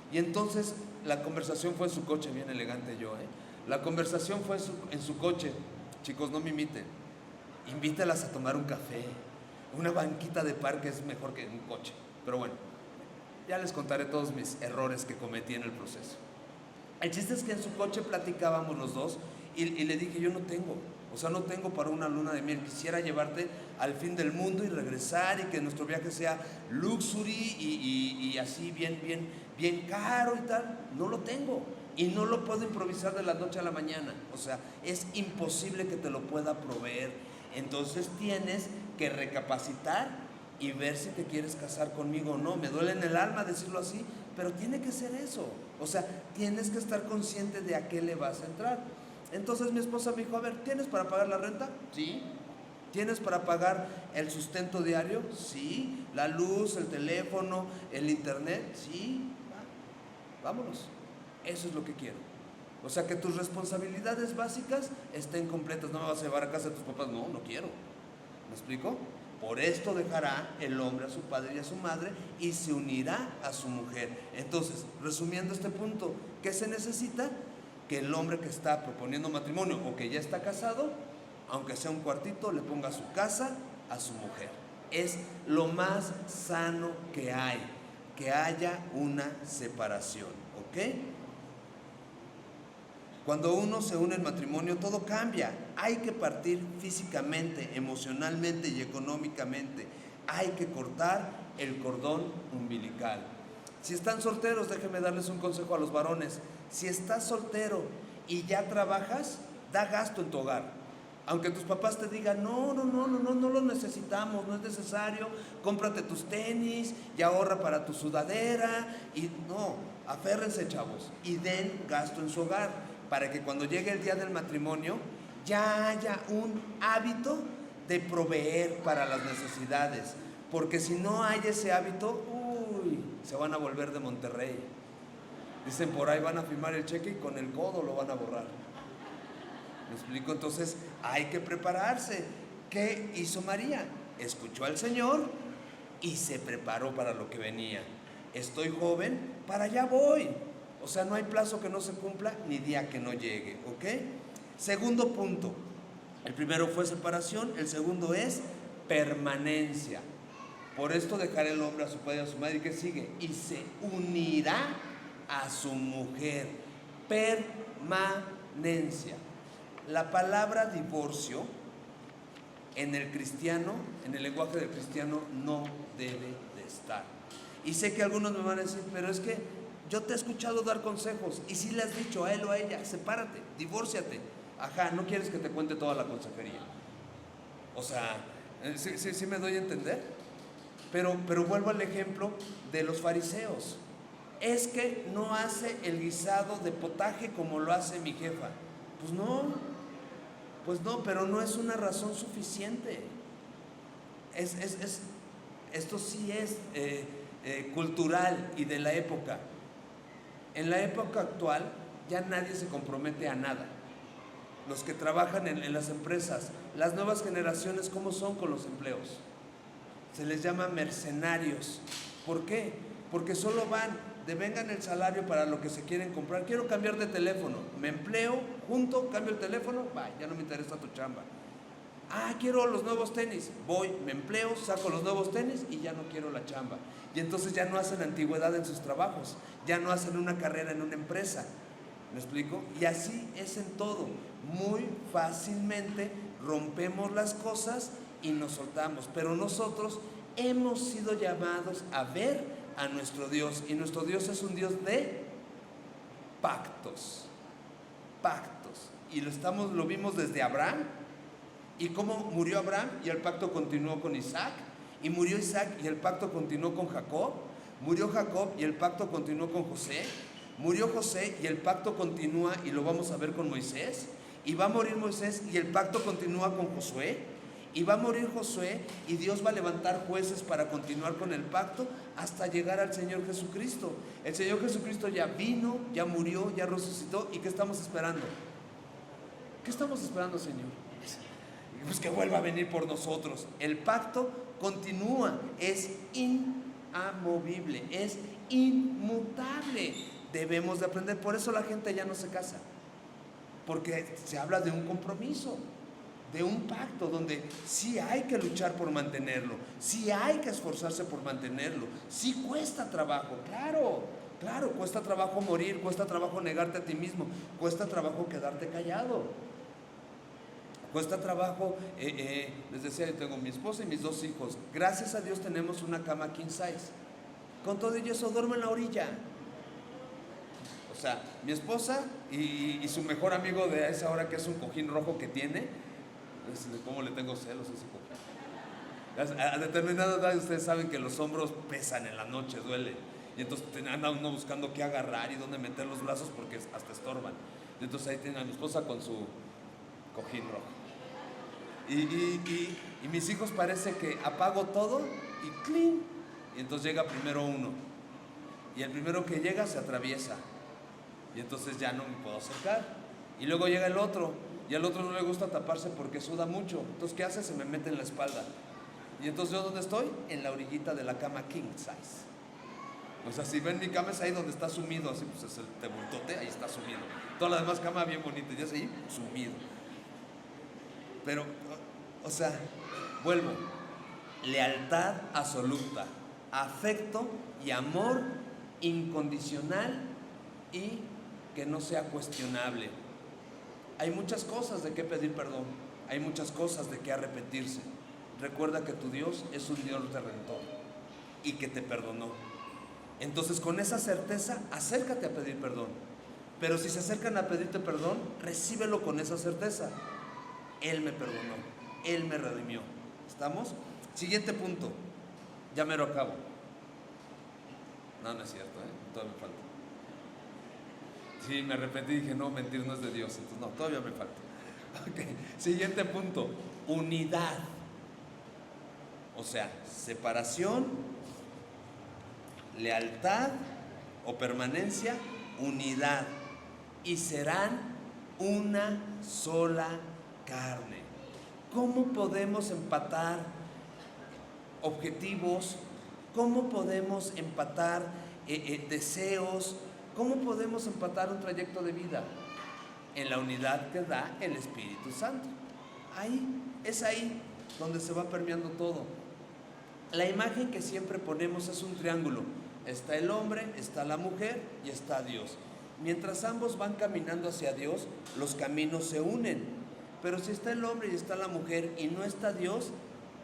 Y entonces la conversación fue en su coche, bien elegante yo, La conversación fue en su coche. Chicos, no me imiten. Invítalas a tomar un café. Una banquita de parque es mejor que un coche. Pero bueno, ya les contaré todos mis errores que cometí en el proceso. El chiste es que en su coche platicábamos los dos y le dije, yo no tengo. O sea, no tengo para una luna de miel. Quisiera llevarte al fin del mundo y regresar y que nuestro viaje sea luxury y así bien caro y tal. No lo tengo y no lo puedo improvisar de la noche a la mañana. O sea, es imposible que te lo pueda proveer. Entonces tienes que recapacitar y ver si te quieres casar conmigo o no. Me duele en el alma decirlo así, pero tiene que ser eso. O sea, tienes que estar consciente de a qué le vas a entrar. Entonces mi esposa me dijo, a ver, ¿tienes para pagar la renta? Sí. ¿Tienes para pagar el sustento diario? Sí. ¿La luz, el teléfono, el internet? Sí. Vámonos. Eso es lo que quiero. O sea, que tus responsabilidades básicas estén completas. No me vas a llevar a casa de tus papás. No, no quiero. ¿Me explico? Por esto dejará el hombre a su padre y a su madre y se unirá a su mujer. Entonces, resumiendo este punto, ¿qué se necesita? Que el hombre que está proponiendo matrimonio o que ya está casado, aunque sea un cuartito, le ponga su casa a su mujer. Es lo más sano que hay, que haya una separación, ¿ok? Cuando uno se une en matrimonio, todo cambia. Hay que partir físicamente, emocionalmente y económicamente. Hay que cortar el cordón umbilical. Si están solteros, déjenme darles un consejo a los varones. Si estás soltero y ya trabajas, da gasto en tu hogar. Aunque tus papás te digan, no lo necesitamos, no es necesario, cómprate tus tenis y ahorra para tu sudadera. Y no, aférrense, chavos, y den gasto en su hogar, para que cuando llegue el día del matrimonio ya haya un hábito de proveer para las necesidades. Porque si no hay ese hábito, se van a volver de Monterrey. Dicen por ahí, van a firmar el cheque y con el codo lo van a borrar. ¿Me explico? Entonces hay que prepararse. ¿Qué hizo María? Escuchó al Señor y se preparó para lo que venía. Estoy joven, para allá voy. O sea, no hay plazo que no se cumpla ni día que no llegue, ¿ok? Segundo punto. El primero fue separación, el segundo es permanencia. Por esto dejará el hombre a su padre y a su madre. ¿Y qué sigue? Y se unirá a su mujer. Permanencia. La palabra divorcio en el cristiano, en el lenguaje del cristiano, no debe de estar. Y sé que algunos me van a decir, pero es que yo te he escuchado dar consejos y si le has dicho a él o a ella, sepárate, divórciate. Ajá, no quieres que te cuente toda la consejería. O sea, sí me doy a entender. Pero vuelvo al ejemplo de los fariseos. Es que no hace el guisado de potaje como lo hace mi jefa. Pues no, pero no es una razón suficiente. Esto sí es cultural y de la época. En la época actual ya nadie se compromete a nada. Los que trabajan en las empresas, las nuevas generaciones, ¿cómo son con los empleos? Se les llama mercenarios. ¿Por qué? Porque solo van, devengan el salario para lo que se quieren comprar. Quiero cambiar de teléfono, me empleo, junto, cambio el teléfono, ya no me interesa tu chamba. Quiero los nuevos tenis, voy, me empleo, saco los nuevos tenis y ya no quiero la chamba. Y entonces ya no hacen antigüedad en sus trabajos, ya no hacen una carrera en una empresa. ¿Me explico? Y así es en todo. Muy fácilmente rompemos las cosas y nos soltamos, pero nosotros hemos sido llamados a ver a nuestro Dios, y nuestro Dios es un Dios de pactos, y lo vimos desde Abraham, y cómo murió Abraham y el pacto continuó con Isaac, y murió Isaac y el pacto continuó con Jacob, murió Jacob y el pacto continuó con José, murió José y el pacto continúa y lo vamos a ver con Moisés, y va a morir Moisés y el pacto continúa con Josué, y va a morir Josué y Dios va a levantar jueces para continuar con el pacto hasta llegar al Señor Jesucristo. El Señor Jesucristo ya vino, ya murió, ya resucitó. ¿Y qué estamos esperando? ¿Qué estamos esperando, Señor? Pues que vuelva a venir por nosotros. El pacto continúa, es inamovible, es inmutable. Debemos de aprender. Por eso la gente ya no se casa, porque se habla de un compromiso, de un pacto donde sí hay que luchar por mantenerlo, sí hay que esforzarse por mantenerlo, sí cuesta trabajo, claro, cuesta trabajo morir, cuesta trabajo negarte a ti mismo, cuesta trabajo quedarte callado, cuesta trabajo, les decía, yo tengo mi esposa y mis 2 hijos, gracias a Dios tenemos una cama king size, con todo ello eso duermo en la orilla. O sea, mi esposa y su mejor amigo de esa hora, que es un cojín rojo que tiene. ¿Cómo le tengo celos a ese cojín? A determinada edad ustedes saben que los hombros pesan en la noche, duele. Y entonces anda uno buscando qué agarrar y dónde meter los brazos porque hasta estorban. Y entonces ahí tiene a mi esposa con su cojín rojo. Y mis hijos parece que apago todo y ¡clean! Y entonces llega primero uno. Y el primero que llega se atraviesa. Y entonces ya no me puedo acercar. Y luego llega el otro, y al otro no le gusta taparse porque suda mucho. Entonces, ¿qué hace? Se me mete en la espalda. Y entonces, ¿yo dónde estoy? En la orillita de la cama king size. O sea, si ven mi cama es ahí donde está sumido, así pues es el tebultote, ahí está sumido. Toda la demás cama bien bonita, y es ahí sumido. Pero, o sea, vuelvo. Lealtad absoluta, afecto y amor incondicional y que no sea cuestionable. Hay muchas cosas de qué pedir perdón, hay muchas cosas de qué arrepentirse. Recuerda que tu Dios es un Dios redentor y que te perdonó. Entonces, con esa certeza, acércate a pedir perdón. Pero si se acercan a pedirte perdón, recíbelo con esa certeza. Él me perdonó, Él me redimió. ¿Estamos? Siguiente punto. Ya mero acabo. No es cierto, todavía me falta. Sí, me arrepentí y dije, no, mentir no es de Dios. Entonces, no, todavía me falta. Okay. Siguiente punto. Unidad. O sea, separación, lealtad o permanencia, unidad. Y serán una sola carne. ¿Cómo podemos empatar objetivos? ¿Cómo podemos empatar deseos? ¿Cómo podemos empatar un trayecto de vida? En la unidad que da el Espíritu Santo. Es ahí donde se va permeando todo. La imagen que siempre ponemos es un triángulo. Está el hombre, está la mujer y está Dios. Mientras ambos van caminando hacia Dios, los caminos se unen. Pero si está el hombre y está la mujer y no está Dios,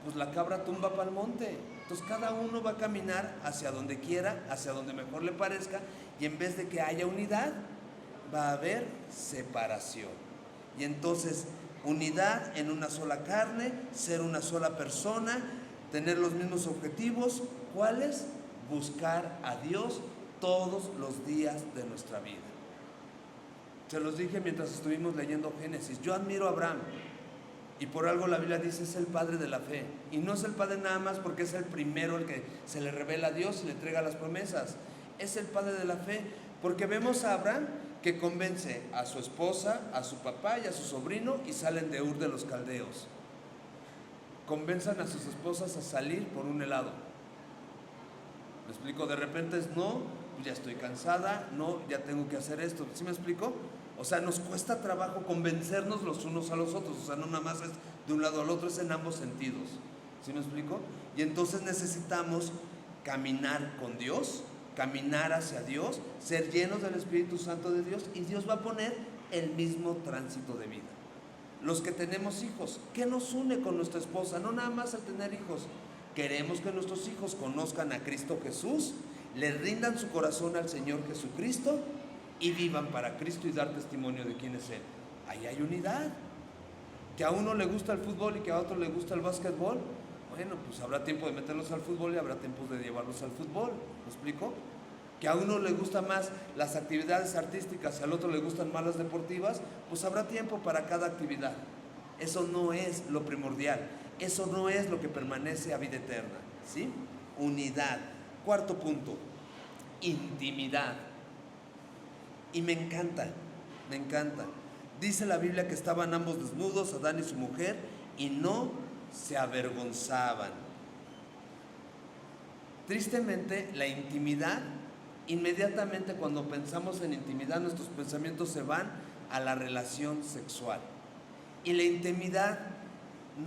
pues la cabra tumba para el monte. Entonces cada uno va a caminar hacia donde quiera, hacia donde mejor le parezca, y en vez de que haya unidad, va a haber separación. Y entonces unidad en una sola carne, ser una sola persona, tener los mismos objetivos. ¿Cuáles? Buscar a Dios todos los días de nuestra vida. Se los dije mientras estuvimos leyendo Génesis. Yo admiro a Abraham, y por algo la Biblia dice es el padre de la fe. Y no es el padre nada más porque es el primero el que se le revela a Dios y le entrega las promesas. Es el padre de la fe porque vemos a Abraham que convence a su esposa, a su papá y a su sobrino y salen de Ur de los Caldeos. Convenzan a sus esposas a salir por un helado. ¿Me explico? De repente es no, pues ya estoy cansada, no, ya tengo que hacer esto. ¿Sí me explico? O sea, nos cuesta trabajo convencernos los unos a los otros. O sea, no nada más es de un lado al otro, es en ambos sentidos. ¿Sí me explico? Y entonces necesitamos caminar con Dios, caminar hacia Dios, ser llenos del Espíritu Santo de Dios, y Dios va a poner el mismo tránsito de vida. Los que tenemos hijos, ¿qué nos une con nuestra esposa? No nada más al tener hijos. Queremos que nuestros hijos conozcan a Cristo Jesús, le rindan su corazón al Señor Jesucristo y vivan para Cristo y dar testimonio de quién es Él. Ahí hay unidad. Que a uno le gusta el fútbol y que a otro le gusta el básquetbol, bueno, pues habrá tiempo de meterlos al fútbol y habrá tiempos de llevarlos al fútbol. ¿Me explico? Que a uno le gustan más las actividades artísticas y al otro le gustan más las deportivas, pues habrá tiempo para cada actividad. Eso no es lo primordial, eso no es lo que permanece a vida eterna, ¿sí? Unidad. Cuarto punto, intimidad. Y me encanta. Dice la Biblia que estaban ambos desnudos, Adán y su mujer, y no se avergonzaban. Tristemente, la intimidad, inmediatamente cuando pensamos en intimidad, nuestros pensamientos se van a la relación sexual. Y la intimidad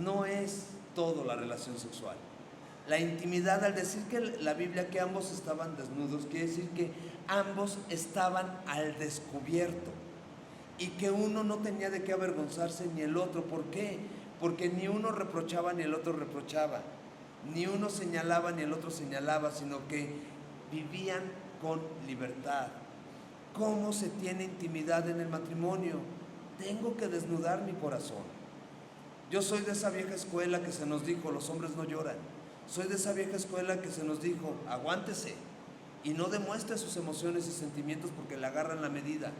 no es todo la relación sexual. La intimidad, al decir que la Biblia que ambos estaban desnudos, quiere decir que ambos estaban al descubierto y que uno no tenía de qué avergonzarse ni el otro. ¿Por qué? Porque ni uno reprochaba ni el otro reprochaba, ni uno señalaba ni el otro señalaba, sino que vivían con libertad. ¿Cómo se tiene intimidad en el matrimonio? Tengo que desnudar mi corazón. Yo soy de esa vieja escuela que se nos dijo, los hombres no lloran. Soy de esa vieja escuela que se nos dijo, aguántese y no demuestre sus emociones y sentimientos porque le agarran la medida.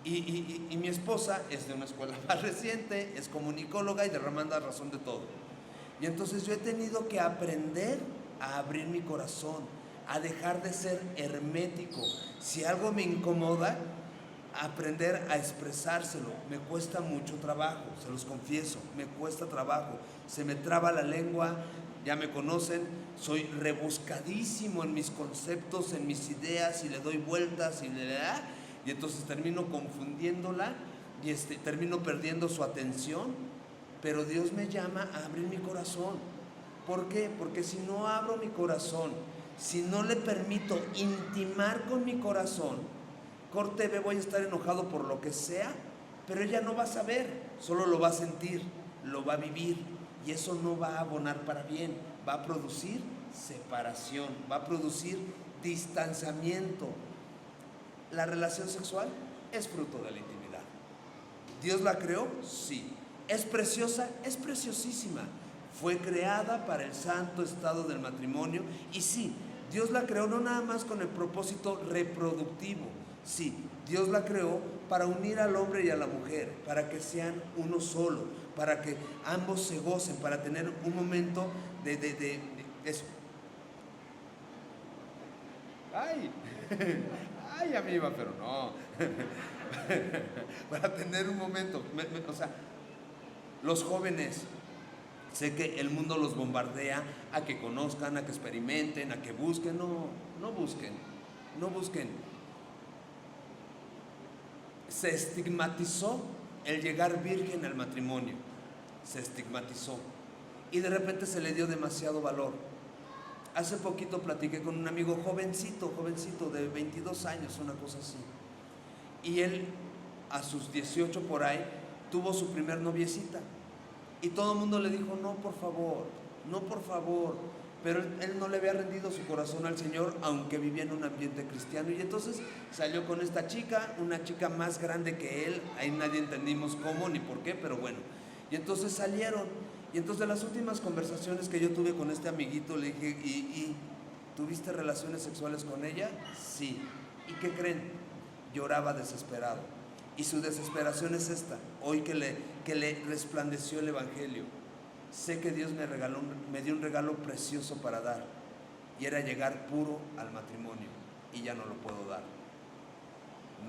Y mi esposa es de una escuela más reciente, es comunicóloga y derramando razón de todo. Y entonces yo he tenido que aprender a abrir mi corazón, a dejar de ser hermético. Si algo me incomoda, aprender a expresárselo. Me cuesta mucho trabajo, se los confieso, me cuesta trabajo. Se me traba la lengua, ya me conocen, soy rebuscadísimo en mis conceptos, en mis ideas, y le doy vueltas y entonces termino confundiéndola y termino perdiendo su atención. Pero Dios me llama a abrir mi corazón. ¿Por qué? Porque si no abro mi corazón, si no le permito intimar con mi corazón, corte B, voy a estar enojado por lo que sea, pero ella no va a saber, solo lo va a sentir, lo va a vivir, y eso no va a abonar para bien, va a producir separación, va a producir distanciamiento. La relación sexual es fruto de la intimidad. ¿Dios la creó? Sí. ¿Es preciosa? Es preciosísima. Fue creada para el santo estado del matrimonio, y sí, Dios la creó no nada más con el propósito reproductivo. Sí, Dios la creó para unir al hombre y a la mujer, para que sean uno solo, para que ambos se gocen, para tener un momento de eso. ¡Ay! ¡Ay, amiga! Pero no. Para tener un momento, o sea, Los jóvenes, sé que el mundo los bombardea a que conozcan, a que experimenten, a que busquen. No, no busquen, no busquen. Se estigmatizó el llegar virgen al matrimonio. Se estigmatizó. Y de repente se le dio demasiado valor. Hace poquito platiqué con un amigo jovencito de 22 años, una cosa así. Y él, a sus 18 por ahí, tuvo su primer noviecita. Y todo el mundo le dijo, no, por favor, no, por favor. Pero él no le había rendido su corazón al Señor, aunque vivía en un ambiente cristiano. Y entonces salió con esta chica, una chica más grande que él. Ahí nadie entendimos cómo ni por qué, pero bueno. Y entonces salieron. Y entonces de las últimas conversaciones que yo tuve con este amiguito, le dije, ¿y tuviste relaciones sexuales con ella? Sí. ¿Y qué creen? Lloraba desesperado. Y su desesperación es esta: hoy que le resplandeció el Evangelio, sé que Dios me dio un regalo precioso para dar, y era llegar puro al matrimonio, y ya no lo puedo dar.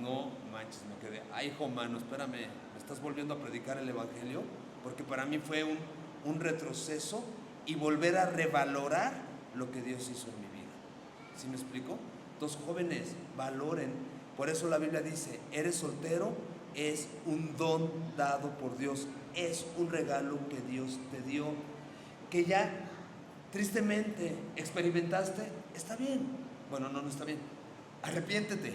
No manches, me quedé, ay, hijo mano, espérame, ¿me estás volviendo a predicar el Evangelio? Porque para mí fue un retroceso y volver a revalorar lo que Dios hizo en mi vida. ¿Sí me explico? Entonces, jóvenes, valoren. Por eso la Biblia dice, eres soltero, es un don dado por Dios, es un regalo que Dios te dio, que ya tristemente experimentaste. Está bien. Bueno, no está bien. Arrepiéntete,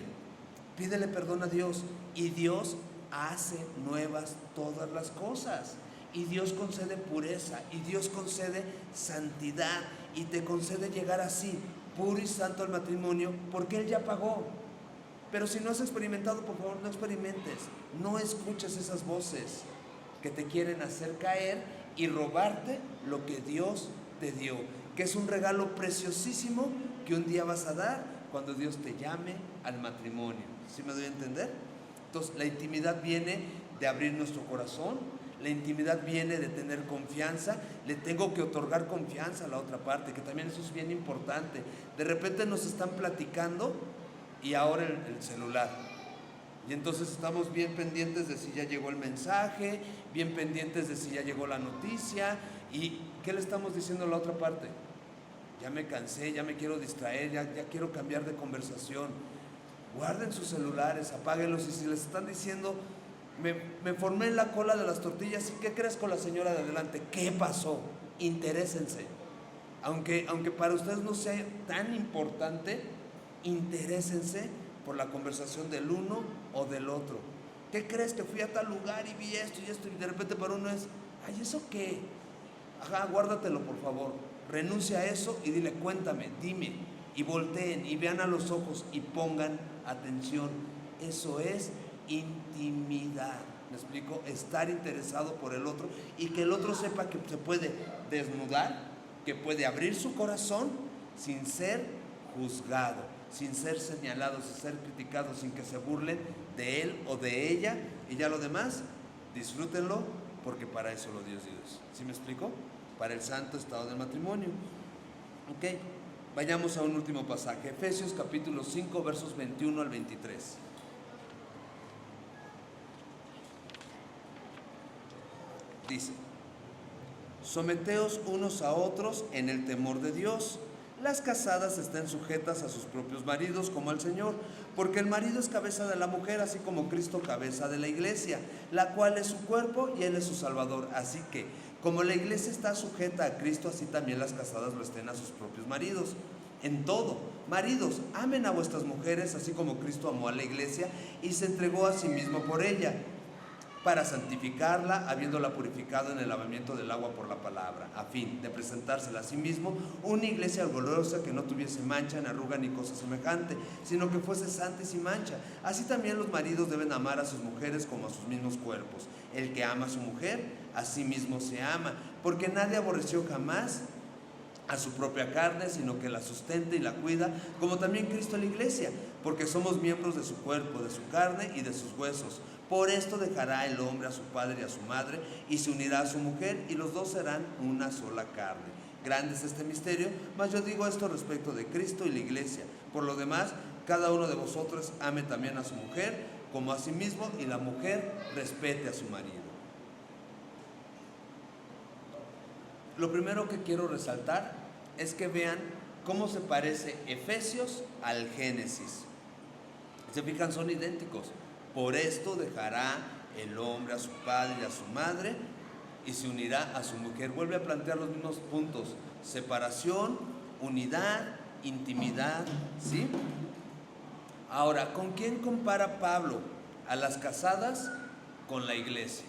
pídele perdón a Dios, y Dios hace nuevas todas las cosas. Y Dios concede pureza, y Dios concede santidad, y te concede llegar así, puro y santo al matrimonio, porque Él ya pagó. Pero si no has experimentado, por favor, no experimentes. No escuches esas voces que te quieren hacer caer y robarte lo que Dios te dio, que es un regalo preciosísimo que un día vas a dar cuando Dios te llame al matrimonio. ¿Sí me doy a entender? Entonces, la intimidad viene de abrir nuestro corazón. La intimidad viene de tener confianza. Le tengo que otorgar confianza a la otra parte, que también eso es bien importante. De repente nos están platicando y ahora el celular. Y entonces estamos bien pendientes de si ya llegó el mensaje, bien pendientes de si ya llegó la noticia. ¿Y qué le estamos diciendo a la otra parte? Ya me cansé, ya me quiero distraer, ya quiero cambiar de conversación. Guarden sus celulares, apáguenlos. Y si les están diciendo, me formé en la cola de las tortillas, ¿y qué crees con la señora de adelante? ¿Qué pasó? Interésense. Aunque para ustedes no sea tan importante, interésense por la conversación del uno o del otro. ¿Qué crees? Que fui a tal lugar y vi esto y esto, y de repente para uno es, ay, ¿eso qué? Ajá, guárdatelo, por favor. Renuncia a eso y dile, cuéntame, dime. Y volteen y vean a los ojos y pongan atención. Eso es intimidad. ¿Me explico? Estar interesado por el otro, y que el otro sepa que se puede desnudar, que puede abrir su corazón sin ser juzgado, sin ser señalado, sin ser criticado, sin que se burlen de él o de ella. Y ya lo demás, disfrútenlo, porque para eso lo dio Dios. ¿Sí me explico? Para el santo estado del matrimonio. Ok, vayamos a un último pasaje. Efesios capítulo 5, versos 21 al 23. Dice: someteos unos a otros en el temor de Dios. Las casadas estén sujetas a sus propios maridos como al Señor, porque el marido es cabeza de la mujer, así como Cristo cabeza de la iglesia, la cual es su cuerpo y Él es su Salvador. Así que, como la iglesia está sujeta a Cristo, así también las casadas lo estén a sus propios maridos. En todo, maridos, amen a vuestras mujeres, así como Cristo amó a la iglesia y se entregó a sí mismo por ella, para santificarla, habiéndola purificado en el lavamiento del agua por la palabra, a fin de presentársela a sí mismo una iglesia gloriosa, que no tuviese mancha, ni arruga, ni cosa semejante, sino que fuese santa y sin mancha. Así también los maridos deben amar a sus mujeres como a sus mismos cuerpos. El que ama a su mujer, a sí mismo se ama, porque nadie aborreció jamás a su propia carne, sino que la sustenta y la cuida, como también Cristo a la iglesia, porque somos miembros de su cuerpo, de su carne y de sus huesos. Por esto dejará el hombre a su padre y a su madre, y se unirá a su mujer, y los dos serán una sola carne. Grande es este misterio, mas yo digo esto respecto de Cristo y la iglesia. Por lo demás, cada uno de vosotros ame también a su mujer como a sí mismo, y la mujer respete a su marido. Lo primero que quiero resaltar es que vean cómo se parece Efesios al Génesis. Se fijan, son idénticos. Por esto dejará el hombre a su padre y a su madre y se unirá a su mujer. Vuelve a plantear los mismos puntos: separación, unidad, intimidad, ¿sí? Ahora, ¿con quién compara Pablo a las casadas? Con la iglesia.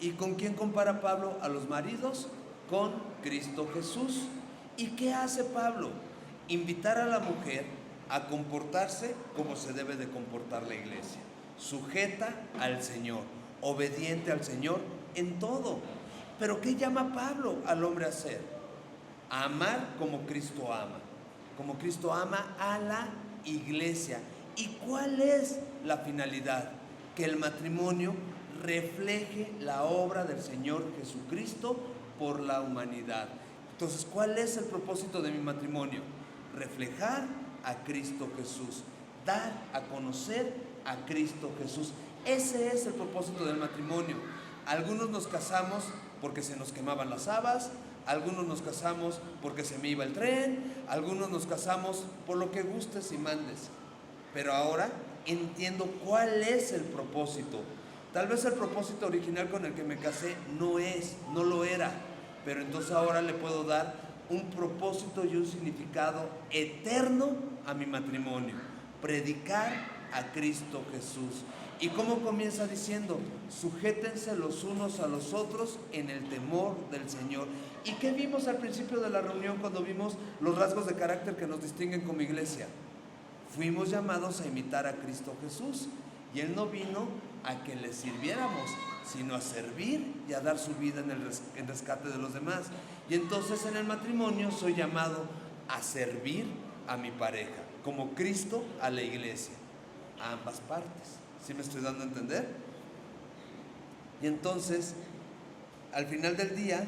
¿Y con quién compara Pablo a los maridos? Con Cristo Jesús. ¿Y qué hace Pablo? Invitar a la mujer a comportarse como se debe de comportar la iglesia, sujeta al Señor, obediente al Señor en todo. ¿Pero qué llama Pablo al hombre a hacer? A amar como Cristo ama, como Cristo ama a la iglesia. ¿Y cuál es la finalidad? Que el matrimonio refleje la obra del Señor Jesucristo por la humanidad. Entonces, ¿cuál es el propósito de mi matrimonio? Reflejar a Cristo Jesús, dar a conocer a Cristo Jesús. Ese es el propósito del matrimonio. Algunos nos casamos porque se nos quemaban las habas, algunos nos casamos porque se me iba el tren, algunos nos casamos por lo que gustes y mandes. Pero ahora entiendo cuál es el propósito. Tal vez el propósito original con el que me casé no lo era, pero entonces ahora le puedo dar un propósito y un significado eterno a mi matrimonio: predicar a Cristo Jesús. ¿Y cómo comienza diciendo? Sujétense los unos a los otros en el temor del Señor. ¿Y qué vimos al principio de la reunión cuando vimos los rasgos de carácter que nos distinguen como iglesia? Fuimos llamados a imitar a Cristo Jesús, y Él no vino a que le sirviéramos, sino a servir y a dar su vida en rescate de los demás. Y entonces en el matrimonio soy llamado a servir a mi pareja, como Cristo a la iglesia, a ambas partes. ¿Sí me estoy dando a entender? Y entonces, al final del día,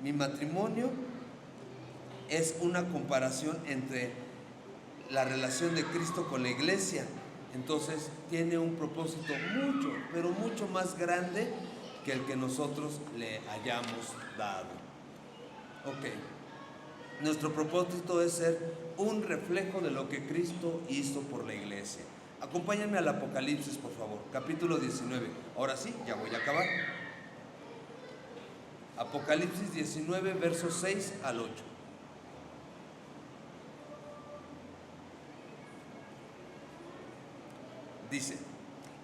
mi matrimonio es una comparación entre la relación de Cristo con la iglesia. Entonces tiene un propósito mucho, pero mucho más grande que el que nosotros le hayamos dado. Ok, nuestro propósito es ser un reflejo de lo que Cristo hizo por la iglesia. Acompáñenme al Apocalipsis, por favor, capítulo 19. Ahora sí, ya voy a acabar. Apocalipsis 19, versos 6 al 8. Dice: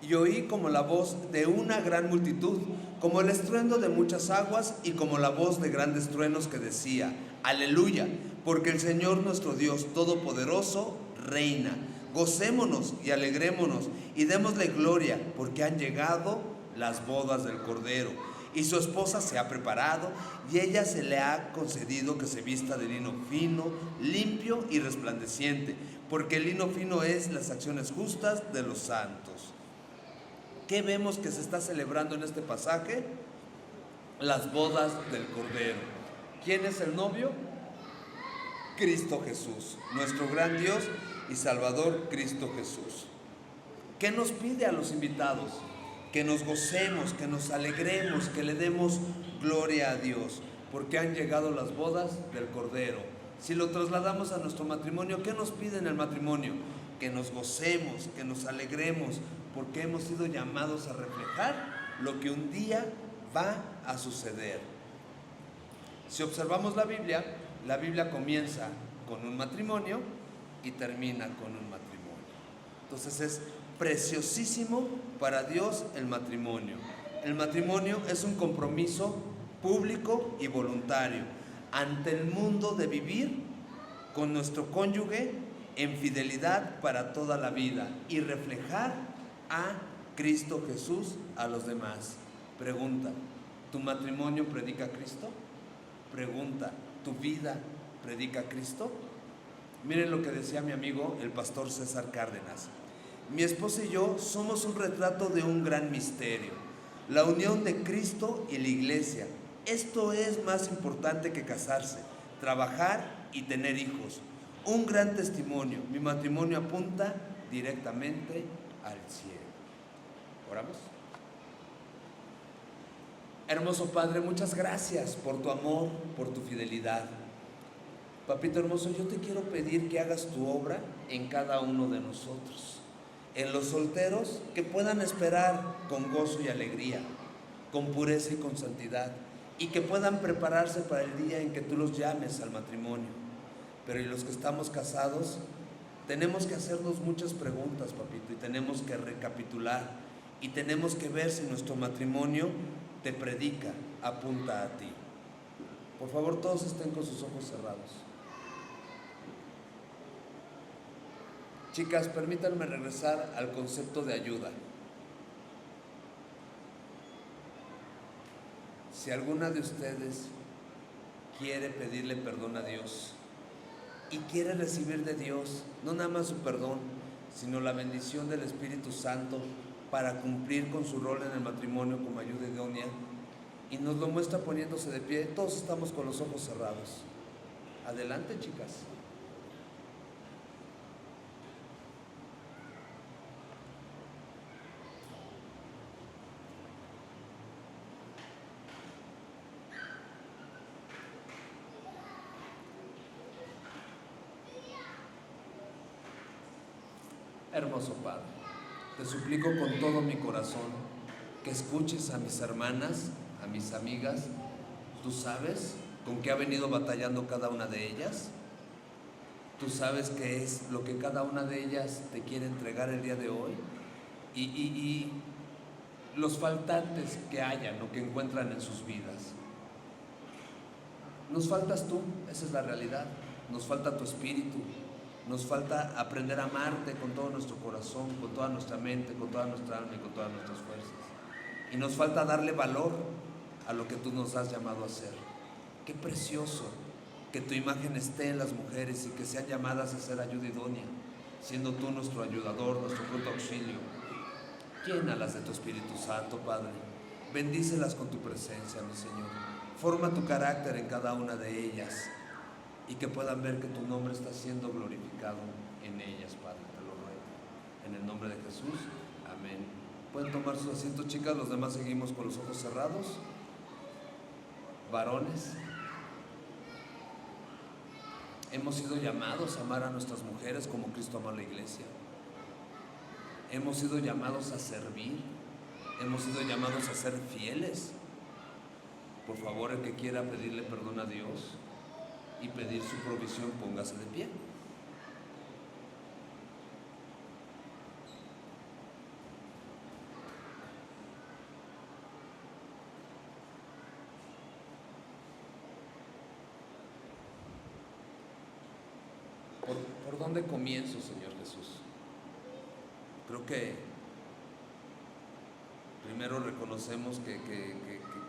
y oí como la voz de una gran multitud, como el estruendo de muchas aguas y como la voz de grandes truenos que decía: aleluya, porque el Señor nuestro Dios Todopoderoso reina. Gocémonos y alegrémonos y démosle gloria, porque han llegado las bodas del Cordero, y su esposa se ha preparado, y ella se le ha concedido que se vista de lino fino, limpio y resplandeciente, porque el lino fino es las acciones justas de los santos. ¿Qué vemos que se está celebrando en este pasaje? Las bodas del Cordero. ¿Quién es el novio? Cristo Jesús, nuestro gran Dios y Salvador, Cristo Jesús. ¿Qué nos pide a los invitados? Que nos gocemos, que nos alegremos, que le demos gloria a Dios, porque han llegado las bodas del Cordero. Si lo trasladamos a nuestro matrimonio, ¿qué nos pide en el matrimonio? Que nos gocemos, que nos alegremos, porque hemos sido llamados a reflejar lo que un día va a suceder. Si observamos la Biblia comienza con un matrimonio y termina con un matrimonio. Entonces es preciosísimo para Dios el matrimonio. El matrimonio es un compromiso público y voluntario ante el mundo de vivir con nuestro cónyuge en fidelidad para toda la vida y reflejar a Cristo Jesús a los demás. Pregunta: ¿tu matrimonio predica a Cristo? Pregunta: ¿tu vida predica a Cristo? Miren lo que decía mi amigo el pastor César Cárdenas: mi esposa y yo somos un retrato de un gran misterio, la unión de Cristo y la iglesia. Esto es más importante que casarse, trabajar y tener hijos. Un gran testimonio. Mi matrimonio apunta directamente al cielo. ¿Oramos? Hermoso Padre, muchas gracias por tu amor, por tu fidelidad. Papito hermoso, yo te quiero pedir que hagas tu obra en cada uno de nosotros. En los solteros, que puedan esperar con gozo y alegría, con pureza y con santidad, y que puedan prepararse para el día en que tú los llames al matrimonio. Pero y los que estamos casados, tenemos que hacernos muchas preguntas, papito, y tenemos que recapitular, y tenemos que ver si nuestro matrimonio te predica, apunta a ti. Por favor, todos estén con sus ojos cerrados. Chicas, permítanme regresar al concepto de ayuda. Si alguna de ustedes quiere pedirle perdón a Dios y quiere recibir de Dios no nada más su perdón, sino la bendición del Espíritu Santo para cumplir con su rol en el matrimonio como ayuda idónea, y nos lo muestra poniéndose de pie, todos estamos con los ojos cerrados. Adelante, chicas. Hermoso Padre, te suplico con todo mi corazón que escuches a mis hermanas, a mis amigas. Tú sabes con qué ha venido batallando cada una de ellas. Tú sabes qué es lo que cada una de ellas te quiere entregar el día de hoy. Y los faltantes que hayan o que encuentran en sus vidas. Nos faltas tú, esa es la realidad. Nos falta tu espíritu. Nos falta aprender a amarte con todo nuestro corazón, con toda nuestra mente, con toda nuestra alma y con todas nuestras fuerzas. Y nos falta darle valor a lo que tú nos has llamado a hacer. Qué precioso que tu imagen esté en las mujeres y que sean llamadas a ser ayuda idónea, siendo tú nuestro ayudador, nuestro pronto auxilio. Llénalas de tu Espíritu Santo, Padre. Bendícelas con tu presencia, mi Señor. Forma tu carácter en cada una de ellas y que puedan ver que tu nombre está siendo glorificado en ellas, Padre, te lo ruego. En el nombre de Jesús, amén. Pueden tomar sus asientos, chicas, los demás seguimos con los ojos cerrados. Varones, hemos sido llamados a amar a nuestras mujeres como Cristo amó a la iglesia. Hemos sido llamados a servir, hemos sido llamados a ser fieles. Por favor, el que quiera pedirle perdón a Dios y pedir su provisión, póngase de pie. ¿Por dónde comienzo, Señor Jesús? Creo que primero reconocemos que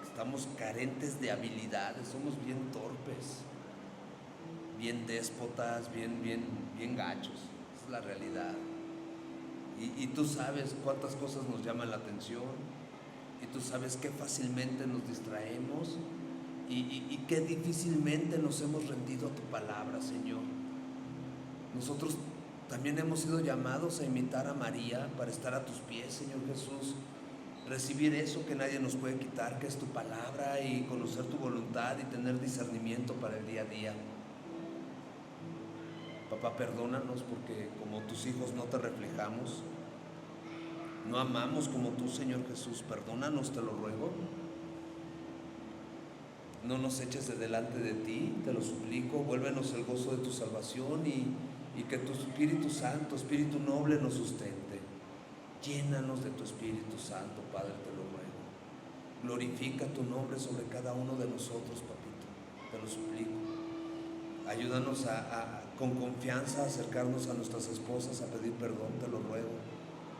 estamos carentes de habilidades, somos bien torpes, bien déspotas, bien gachos. Esa es la realidad. Y tú sabes cuántas cosas nos llaman la atención, y tú sabes qué fácilmente nos distraemos y qué difícilmente nos hemos rendido a tu palabra, Señor. Nosotros también hemos sido llamados a imitar a María para estar a tus pies, Señor Jesús. Recibir eso que nadie nos puede quitar, que es tu palabra, y conocer tu voluntad y tener discernimiento para el día a día. Papá, perdónanos porque como tus hijos no te reflejamos, no amamos como tú, Señor Jesús. Perdónanos, te lo ruego. No nos eches de delante de ti, te lo suplico. Vuélvenos el gozo de tu salvación y que tu Espíritu Santo, Espíritu noble, nos sustente. Llénanos de tu Espíritu Santo, Padre, te lo ruego. Glorifica tu nombre sobre cada uno de nosotros, papito, te lo suplico. Ayúdanos con confianza a acercarnos a nuestras esposas a pedir perdón, te lo ruego.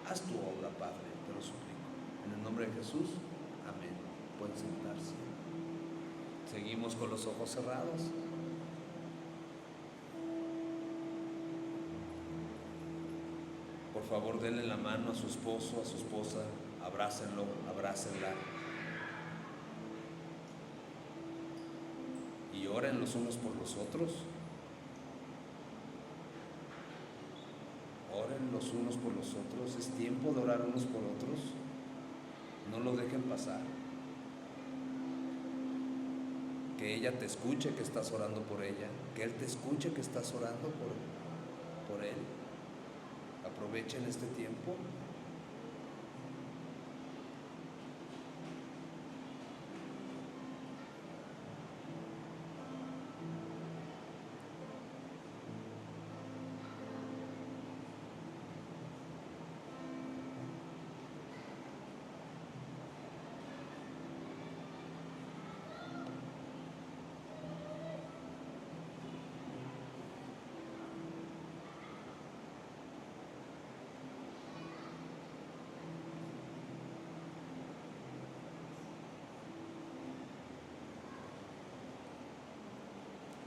Haz tu obra, Padre, te lo suplico. En el nombre de Jesús, amén. Pueden sentarse. Seguimos con los ojos cerrados. Por favor, denle la mano a su esposo, a su esposa, abrácenlo, abrácenla. Y oren los unos por los otros. Oren los unos por los otros. Es tiempo de orar unos por otros. No lo dejen pasar. que ella te escuche que estás orando por ella, que él te escuche que estás orando por él. Aprovechen este tiempo.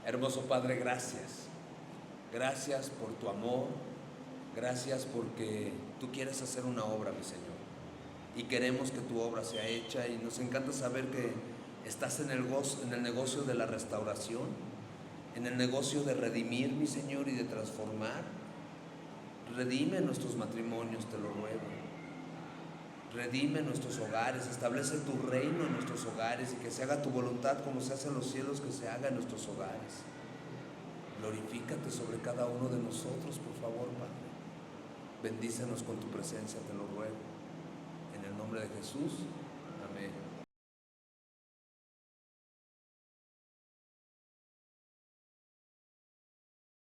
Hermoso Padre, gracias. Gracias por tu amor. Gracias porque tú quieres hacer una obra, mi Señor. Y queremos que tu obra sea hecha y nos encanta saber que estás en el negocio de la restauración, en el negocio de redimir, mi Señor, y de transformar. Redime nuestros matrimonios, te lo ruego. Redime nuestros hogares, establece tu reino en nuestros hogares y que se haga tu voluntad como se hace en los cielos, que se haga en nuestros hogares. Glorifícate sobre cada uno de nosotros, por favor, Padre. Bendícenos con tu presencia, te lo ruego. En el nombre de Jesús.